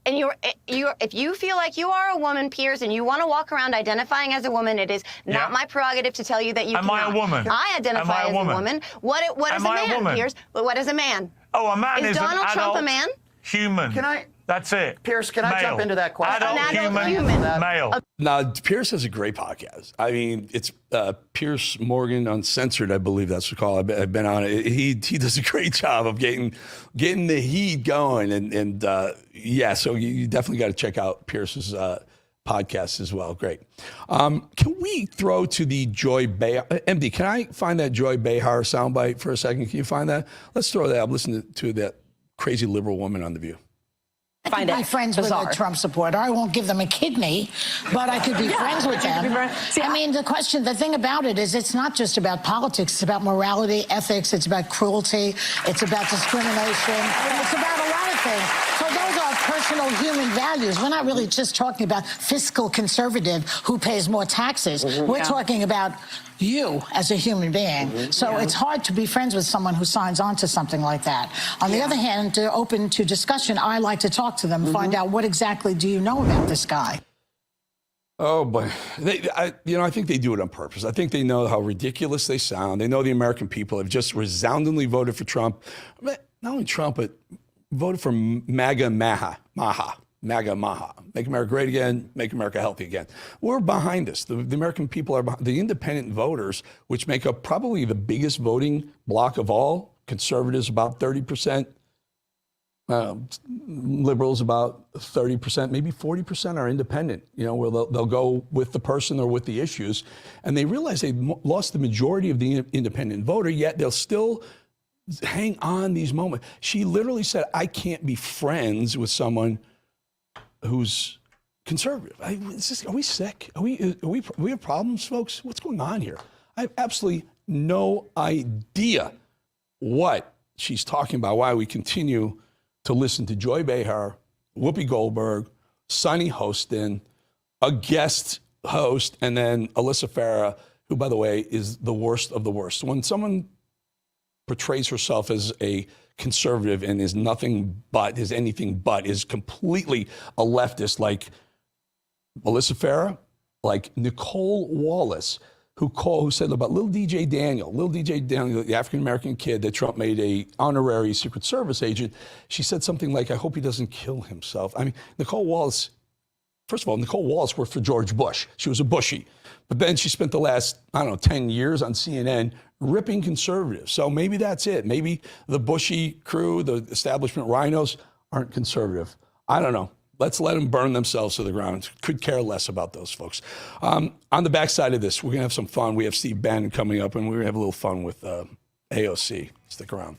And if you feel like you are a woman, Piers, and you want to walk around identifying as a woman, it is not my prerogative to tell you that you cannot. Am I a woman? I identify as a woman. What is a man, Piers? What is a man? Oh, a man is Donald Trump a man? Human. Can I? That's it. Pierce, can I jump into that question? Adult human, male. Now, Pierce has a great podcast. I mean, it's Pierce Morgan Uncensored, I believe that's what it's called. I've been on it. He does a great job of getting the heat going. And yeah, so you definitely got to check out Pierce's podcast as well. Great. Can we throw to the Joy Behar? MD, can I find that Joy Behar soundbite for a second? Can you find that? Let's throw that up. Listen to that crazy liberal woman on The View. I could be friends with a Trump supporter. I won't give them a kidney, but I could be friends with them. I mean, the thing about it is it's not just about politics. It's about morality, ethics. It's about cruelty. It's about discrimination. It's about a lot of things. So those are personal human values. We're not really just talking about fiscal conservative who pays more taxes. We're talking about you as a human being. So it's hard to be friends with someone who signs on to something like that. On the other hand, they're open to discussion. I like to talk to them, find out what exactly do you know about this guy. Oh, boy. I think they do it on purpose. I think they know how ridiculous they sound. They know the American people have just resoundingly voted for Trump. Not only Trump, but voted for MAGA Maha. MAGA Maha. Make America great again, make America healthy again. We're behind this. The American people are behind. The independent voters, which make up probably the biggest voting bloc of all, conservatives about 30%, liberals about 30%, maybe 40% are independent, where they'll go with the person or with the issues. And they realize they've lost the majority of the independent voter, yet they'll still hang on these moments. She literally said, I can't be friends with someone who's conservative. Are we sick? We have problems, folks? What's going on here? I have absolutely no idea what she's talking about, why we continue to listen to Joy Behar, Whoopi Goldberg, Sonny Hostin, a guest host, and then Alyssa Farah, who, by the way, is the worst of the worst. When someone portrays herself as a conservative and is anything but, is completely a leftist, like Alyssa Farah, like Nicole Wallace, who said about little DJ Daniel, the African-American kid that Trump made a honorary Secret Service agent. She said something like, I hope he doesn't kill himself. I mean, Nicole Wallace, first of all, Nicole Wallace worked for George Bush. She was a Bushie. But then she spent the last, 10 years on CNN ripping conservatives. So maybe that's it. Maybe the Bushie crew, the establishment rhinos, aren't conservative. I don't know. Let's let them burn themselves to the ground. Could care less about those folks. On the backside of this, we're going to have some fun. We have Steve Bannon coming up, and we're going to have a little fun with AOC. Stick around.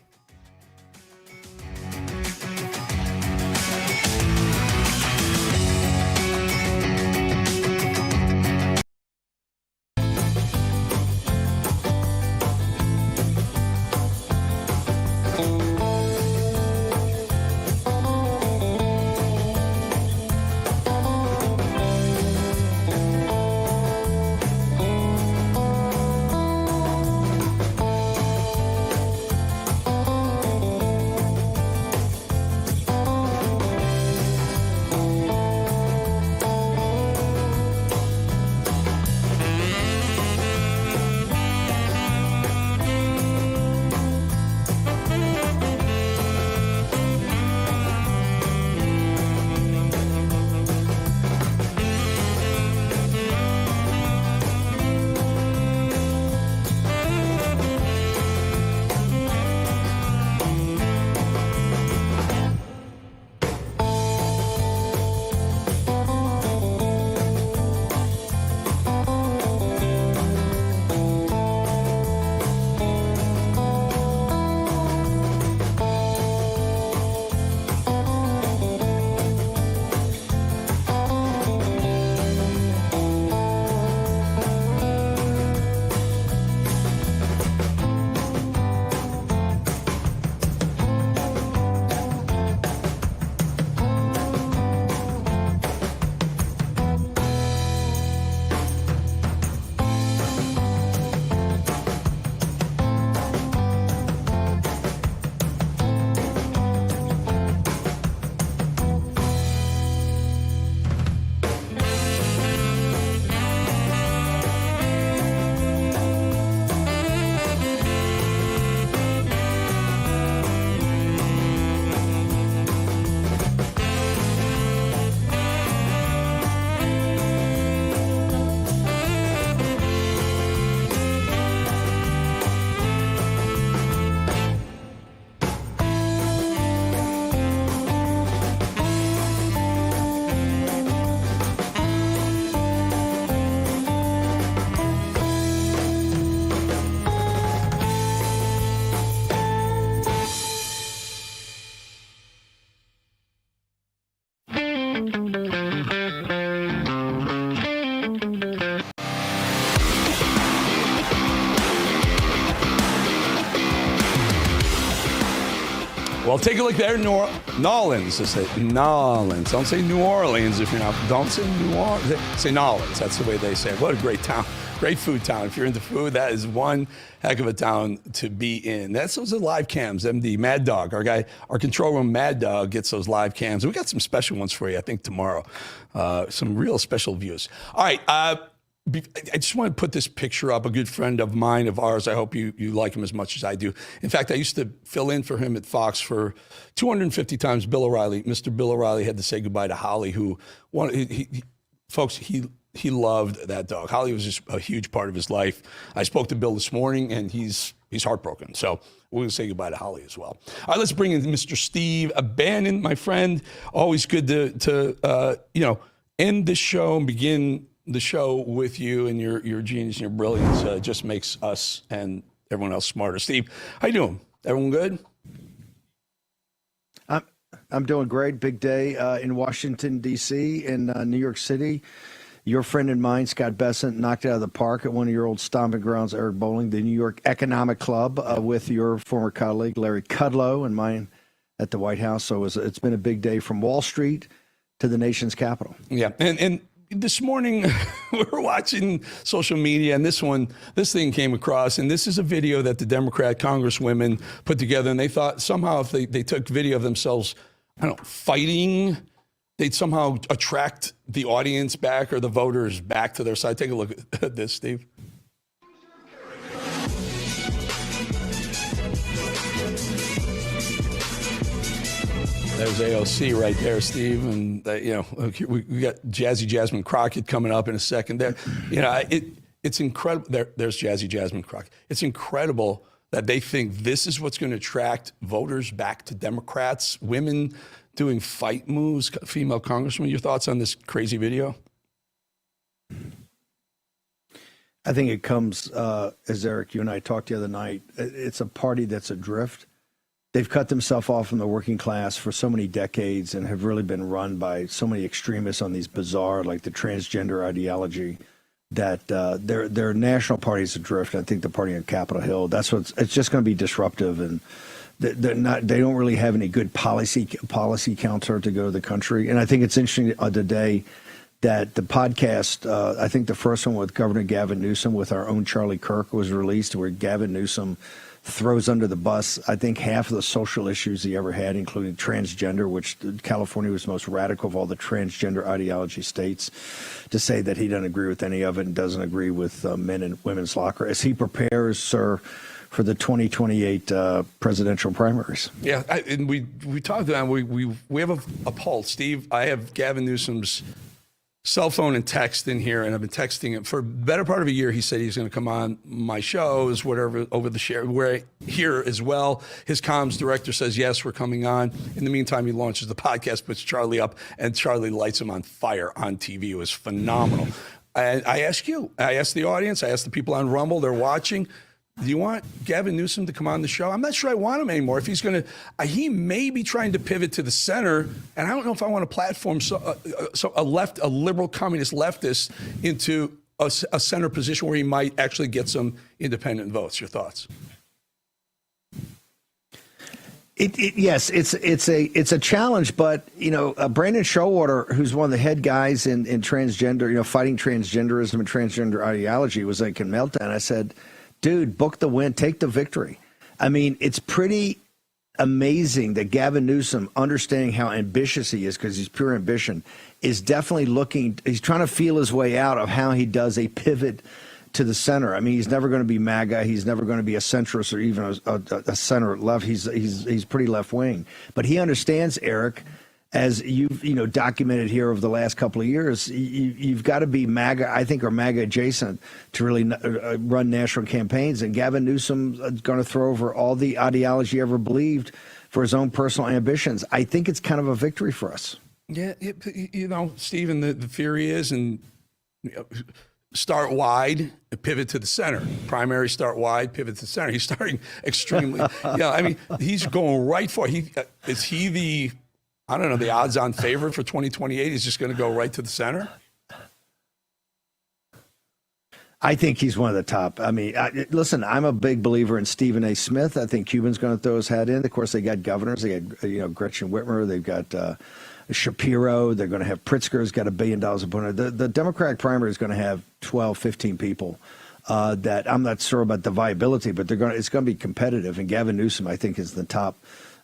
Well, take a look there, Nolans. Just say Nolans. Don't say New Orleans if you're not. Don't say New Orleans. Say Nolans. That's the way they say it. What a great town. Great food town. If you're into food, that is one heck of a town to be in. Those are live cams. MD, Mad Dog, our control room Mad Dog gets those live cams. We got some special ones for you, I think, tomorrow. Some real special views. All right. I just want to put this picture up. A good friend of mine, of ours. I hope you like him as much as I do. In fact, I used to fill in for him at Fox for 250 times. Bill O'Reilly. Mr. Bill O'Reilly had to say goodbye to Holly, who folks, he loved that dog. Holly was just a huge part of his life. I spoke to Bill this morning, and he's heartbroken. So we're going to say goodbye to Holly as well. All right, let's bring in Mr. Steve Bannon, my friend. Always good to end the show and begin the show with you, and your genius and your brilliance just makes us and everyone else smarter. Steve, how you doing? Everyone good? I'm doing great. Big day in Washington, D.C., in New York City. Your friend and mine, Scott Bessent, knocked it out of the park at one of your old stomping grounds, Eric Bolling, the New York Economic Club, with your former colleague, Larry Kudlow, and mine at the White House. So it's been a big day from Wall Street to the nation's capital. Yeah, and this morning we were watching social media, and this thing came across, and this is a video that the Democrat congresswomen put together, and they thought somehow if they took video of themselves, I don't know, fighting, they'd somehow attract the audience back or the voters back to their side. Take a look at this, Steve. There's AOC right there, Steve, and we got Jazzy Jasmine Crockett coming up in a second. There, it's incredible. There's Jazzy Jasmine Crockett. It's incredible that they think this is what's going to attract voters back to Democrats. Women doing fight moves, female congresswomen. Your thoughts on this crazy video? I think it comes, as Eric, you and I talked the other night, it's a party that's adrift. They've cut themselves off from the working class for so many decades and have really been run by so many extremists on these bizarre, like the transgender ideology, that their national party's adrift. I think the party on Capitol Hill, it's just going to be disruptive, and they don't really have any good policy counselor to go to the country. And I think it's interesting today that the podcast, I think the first one with Governor Gavin Newsom with our own Charlie Kirk was released, where Gavin Newsom throws under the bus, I think, half of the social issues he ever had, including transgender, which California was the most radical of all the transgender ideology states, to say that he doesn't agree with any of it and doesn't agree with men and women's locker as he prepares, sir, for the 2028 presidential primaries. Yeah, and we talked about we have a poll, Steve. I have Gavin Newsom's cell phone and text in here, and I've been texting him for the better part of a year. He said he's going to come on my shows, whatever, over the share, where here as well. His comms director says, yes, we're coming on. In the meantime, he launches the podcast, puts Charlie up, and Charlie lights him on fire on TV. It was phenomenal. And I ask the audience, I ask the people on Rumble, they're watching, do you want Gavin Newsom to come on the show? I'm not sure I want him anymore. If he's going to, he may be trying to pivot to the center, and I don't know if I want to platform a liberal communist leftist into a center position where he might actually get some independent votes. Your thoughts? Yes, it's a challenge, but Brandon Showalter, who's one of the head guys in transgender, fighting transgenderism and transgender ideology, was like in Meltdown. I said, dude, book the win, take the victory. I mean, it's pretty amazing that Gavin Newsom, understanding how ambitious he is, because he's pure ambition, is definitely he's trying to feel his way out of how he does a pivot to the center. I mean, he's never going to be MAGA. He's never going to be a centrist or even a center left. He's pretty left wing. But he understands, Eric, as you've documented here over the last couple of years, you've got to be MAGA, I think, or MAGA adjacent to really run national campaigns. And Gavin Newsom is going to throw over all the ideology he ever believed for his own personal ambitions. I think it's kind of a victory for us. Yeah, Stephen, the theory is, start wide, pivot to the center. Primary, start wide, pivot to the center. He's starting extremely. He's going right for it. Is he the odds-on favorite for 2028? He's just going to go right to the center? I think he's one of the top. I mean, listen, I'm a big believer in Stephen A. Smith. I think Cuban's going to throw his hat in. Of course, they got governors. They got, Gretchen Whitmer. They've got Shapiro. They're going to have Pritzker's got $1 billion opponent. The Democratic primary is going to have 12, 15 people that I'm not sure about the viability, but it's going to be competitive. And Gavin Newsom, I think, is the top.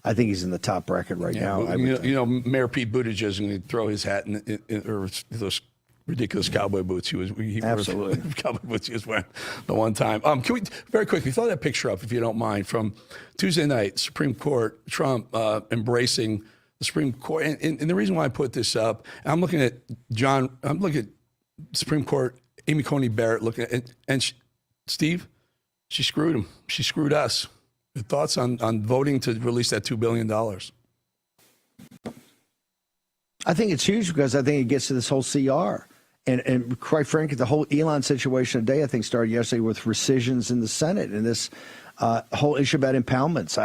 I think he's in the top bracket right now. Mayor Pete Buttigieg is going to throw his hat in or those ridiculous cowboy boots he absolutely cowboy boots he was wearing the one time. Can we very quickly throw that picture up if you don't mind from Tuesday night, Supreme Court, Trump embracing the Supreme Court, and the reason why I put this up, I'm looking at Supreme Court Amy Coney Barrett looking at and Steve, she screwed him. She screwed us. Your thoughts on voting to release that $2 billion? I think it's huge because I think it gets to this whole CR. And quite frankly, the whole Elon situation today, I think, started yesterday with rescissions in the Senate and this whole issue about impoundments.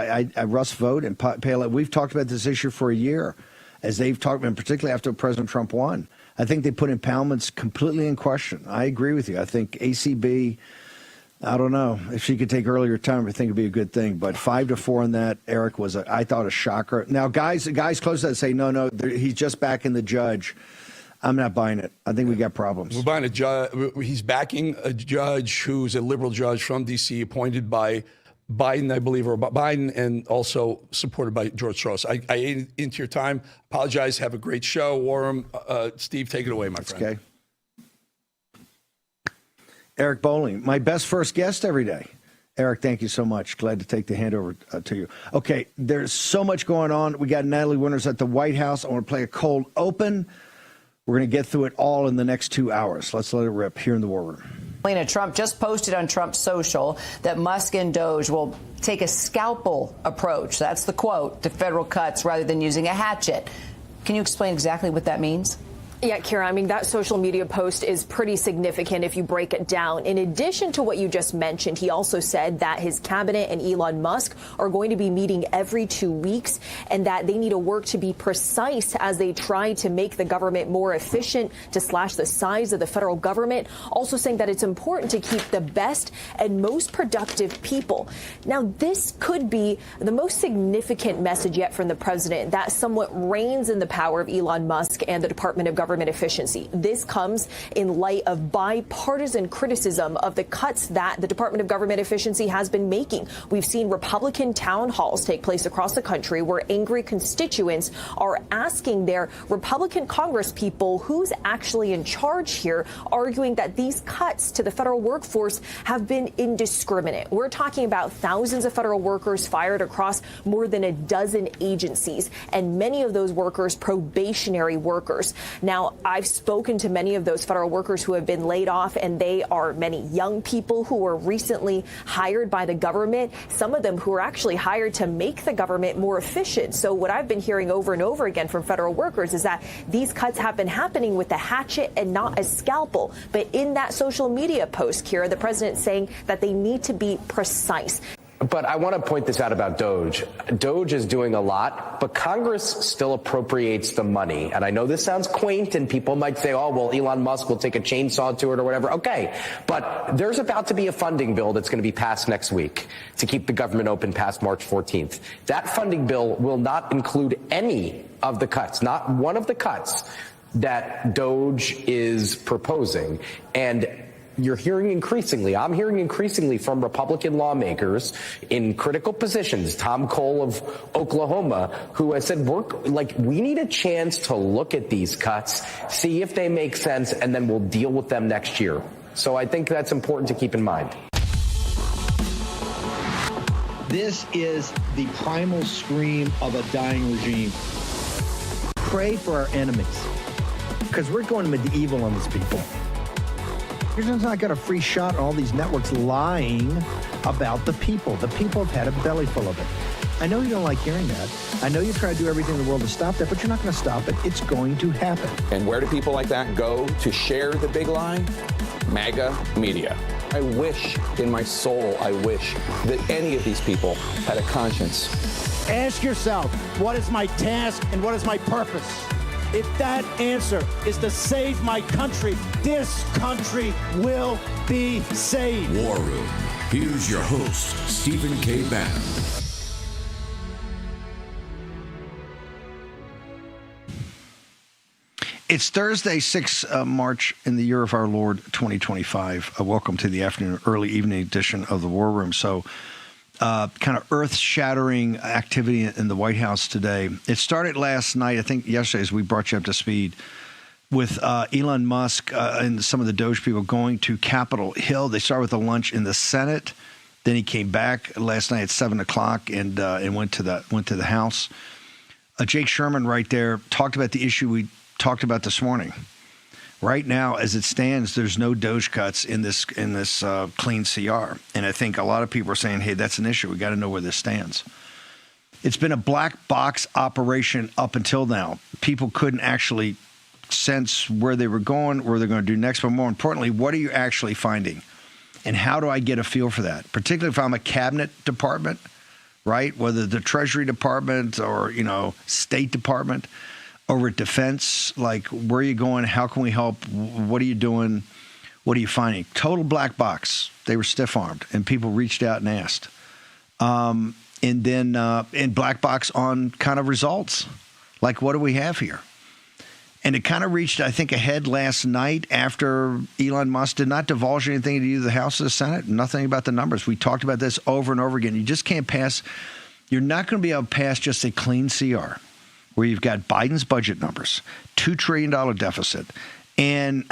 Russ Vought and Palin, we've talked about this issue for a year, as they've talked, and particularly after President Trump won. I think they put impoundments completely in question. I agree with you. I think ACB, I don't know. If she could take earlier time, I think it'd be a good thing. But 5-4 on that, Eric, was, I thought, a shocker. Now, guys close to that say, no, he's just backing the judge. I'm not buying it. I think we got problems. We're buying a judge. He's backing a judge who's a liberal judge from D.C., appointed by Biden, I believe, or Biden, and also supported by George Soros. I ate into your time. Apologize. Have a great show. Warren, Steve, take it away, my friend. Okay. Eric Bolling, my best first guest every day. Eric, thank you so much. Glad to take the handover to you. Okay, there's so much going on. We got Natalie Winters at the White House. I want to play a cold open. We're going to get through it all in the next 2 hours. Let's let it rip here in the War Room. Trump just posted on Trump's social that Musk and Doge will take a scalpel approach. That's the quote, to federal cuts rather than using a hatchet. Can you explain exactly what that means? Yeah, Kira, I mean, that social media post is pretty significant if you break it down. In addition to what you just mentioned, he also said that his cabinet and Elon Musk are going to be meeting every 2 weeks and that they need to work to be precise as they try to make the government more efficient, to slash the size of the federal government. Also saying that it's important to keep the best and most productive people. Now, this could be the most significant message yet from the president that somewhat reins in the power of Elon Musk and the Department of Government efficiency. This comes in light of bipartisan criticism of the cuts that the Department of Government Efficiency has been making. We've seen Republican town halls take place across the country where angry constituents are asking their Republican Congress people who's actually in charge here, arguing that these cuts to the federal workforce have been indiscriminate. We're talking about thousands of federal workers fired across more than a dozen agencies, and many of those workers probationary workers. Now, I've spoken to many of those federal workers who have been laid off, and they are many young people who were recently hired by the government, some of them who were actually hired to make the government more efficient. So what I've been hearing over and over again from federal workers is that these cuts have been happening with a hatchet and not a scalpel. But in that social media post, Kira, the president saying that they need to be precise. But I want to point this out about Doge. Doge is doing a lot, but Congress still appropriates the money. And I know this sounds quaint and people might say, oh, well, Elon Musk will take a chainsaw to it or whatever. Okay. But there's about to be a funding bill that's going to be passed next week to keep the government open past March 14th. That funding bill will not include any of the cuts, not one of the cuts that Doge is proposing. And I'm hearing increasingly from Republican lawmakers in critical positions, Tom Cole of Oklahoma, who has said, we need a chance to look at these cuts, see if they make sense, and then we'll deal with them next year. So I think that's important to keep in mind. This is the primal scream of a dying regime. Pray for our enemies, because we're going medieval on these people. President's not got a free shot on all these networks lying about the people. The people have had a belly full of it. I know you don't like hearing that. I know you try to do everything in the world to stop that, but you're not going to stop it. It's going to happen. And where do people like that go to share the big lie? MAGA media. I wish in my soul, that any of these people had a conscience. Ask yourself, what is my task and what is my purpose? If that answer is to save my country, this country will be saved. War Room. Here's your host, Stephen K. Bannon. It's Thursday, 6 March in the year of our Lord, 2025. Welcome to the afternoon, early evening edition of the War Room. So, kind of earth-shattering activity in the White House today. It started last night, I think yesterday, as we brought you up to speed, with Elon Musk and some of the Doge people going to Capitol Hill. They started with a lunch in the Senate. Then he came back last night at 7 o'clock and went to the House. Jake Sherman right there talked about the issue we talked about this morning. Right now, as it stands, there's no Doge cuts in this clean CR. And I think a lot of people are saying, hey, that's an issue. We got to know where this stands. It's been a black box operation up until now. People couldn't actually sense where they were going, where they're going to do next. But more importantly, what are you actually finding? And how do I get a feel for that? Particularly if I'm a cabinet department, right? Whether the Treasury Department or, State Department, over at Defense, like, where are you going? How can we help? What are you doing? What are you finding? Total black box. They were stiff-armed, and people reached out and asked. And then in black box on kind of results. Like, what do we have here? And it kind of reached, I think, a head last night after Elon Musk did not divulge anything to either the House or the Senate, nothing about the numbers. We talked about this over and over again. You just can't pass. You're not going to be able to pass just a clean CR, where you've got Biden's budget numbers, $2 trillion deficit, and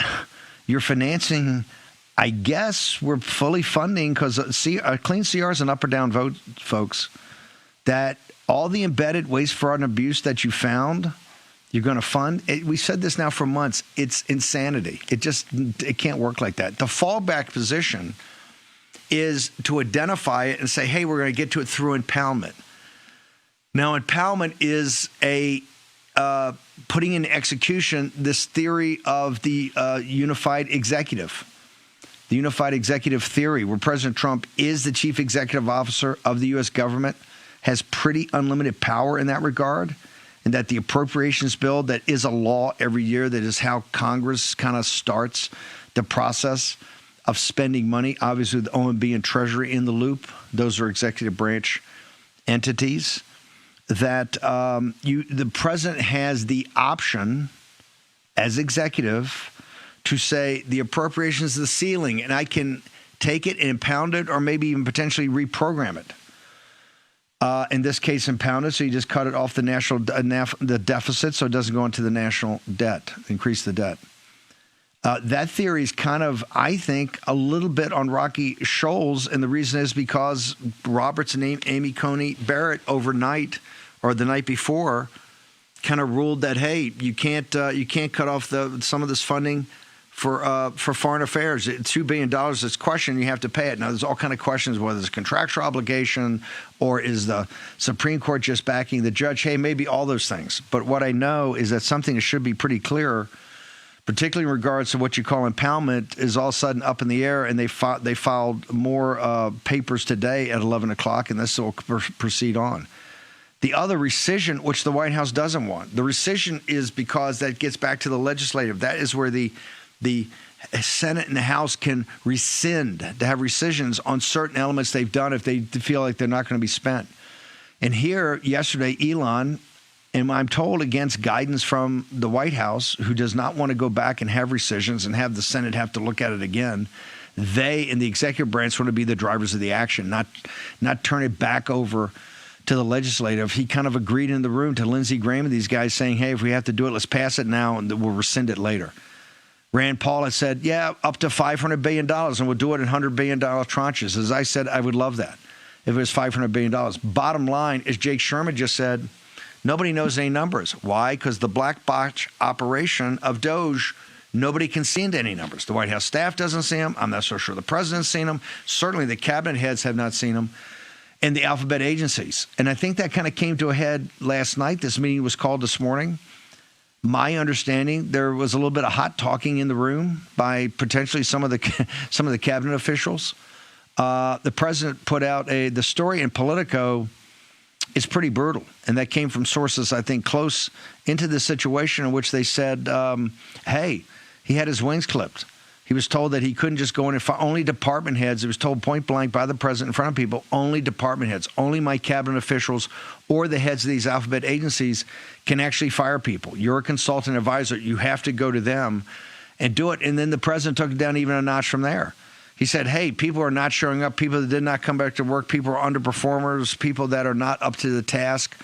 you're financing, I guess we're fully funding, because a clean CR is an up or down vote, folks, that all the embedded waste, fraud, and abuse that you found, you're going to fund. We said this now for months. It's insanity. It can't work like that. The fallback position is to identify it and say, hey, we're going to get to it through impoundment. Now, impoundment is putting into execution this theory of the unified executive. The unified executive theory, where President Trump is the chief executive officer of the U.S. government, has pretty unlimited power in that regard, and that the appropriations bill that is a law every year, that is how Congress kind of starts the process of spending money, obviously with OMB and Treasury in the loop. Those are executive branch entities. That the president has the option as executive to say the appropriations is the ceiling, and I can take it and impound it, or maybe even potentially reprogram it. In this case, impound it, so you just cut it off the deficit, so it doesn't go into the national debt, increase the debt. That theory is kind of, I think, a little bit on rocky shoals, and the reason is because Roberts and Amy Coney Barrett overnight, or the night before, kind of ruled that, hey, you can't cut off some of this funding for foreign affairs. $2 billion is questioned, you have to pay it. Now, there's all kind of questions, whether it's a contractual obligation or is the Supreme Court just backing the judge. Hey, maybe all those things. But what I know is that something that should be pretty clear, particularly in regards to what you call impoundment, is all of a sudden up in the air, and they filed more papers today at 11 o'clock, and this will proceed on. The other, rescission, which the White House doesn't want. The rescission is because that gets back to the legislative. That is where the Senate and the House can rescind, to have rescissions on certain elements they've done if they feel like they're not going to be spent. And here, yesterday, Elon, and I'm told against guidance from the White House, who does not want to go back and have rescissions and have the Senate have to look at it again, they in the executive branch want to be the drivers of the action, not turn it back over to the legislative. He kind of agreed in the room to Lindsey Graham and these guys, saying, hey, if we have to do it, let's pass it now and we'll rescind it later. Rand Paul had said, yeah, up to $500 billion, and we'll do it in $100 billion tranches. As I said, I would love that if it was $500 billion. Bottom line, as Jake Sherman just said, nobody knows any numbers. Why? Because the black box operation of Doge, nobody can see into any numbers. The White House staff doesn't see them. I'm not so sure the president's seen them. Certainly the cabinet heads have not seen them. And the alphabet agencies. And I think that kind of came to a head last night. This meeting was called this morning. My understanding, there was a little bit of hot talking in the room by potentially some of the cabinet officials. The president put out the story in Politico is pretty brutal. And that came from sources, I think, close into the situation in which they said, hey, he had his wings clipped. He was told that he couldn't just go in and only department heads. He was told point blank by the president in front of people, only department heads, only my cabinet officials or the heads of these alphabet agencies can actually fire people. You're a consultant advisor. You have to go to them and do it. And then the president took it down even a notch from there. He said, hey, people are not showing up, people that did not come back to work, people are underperformers, people that are not up to the task.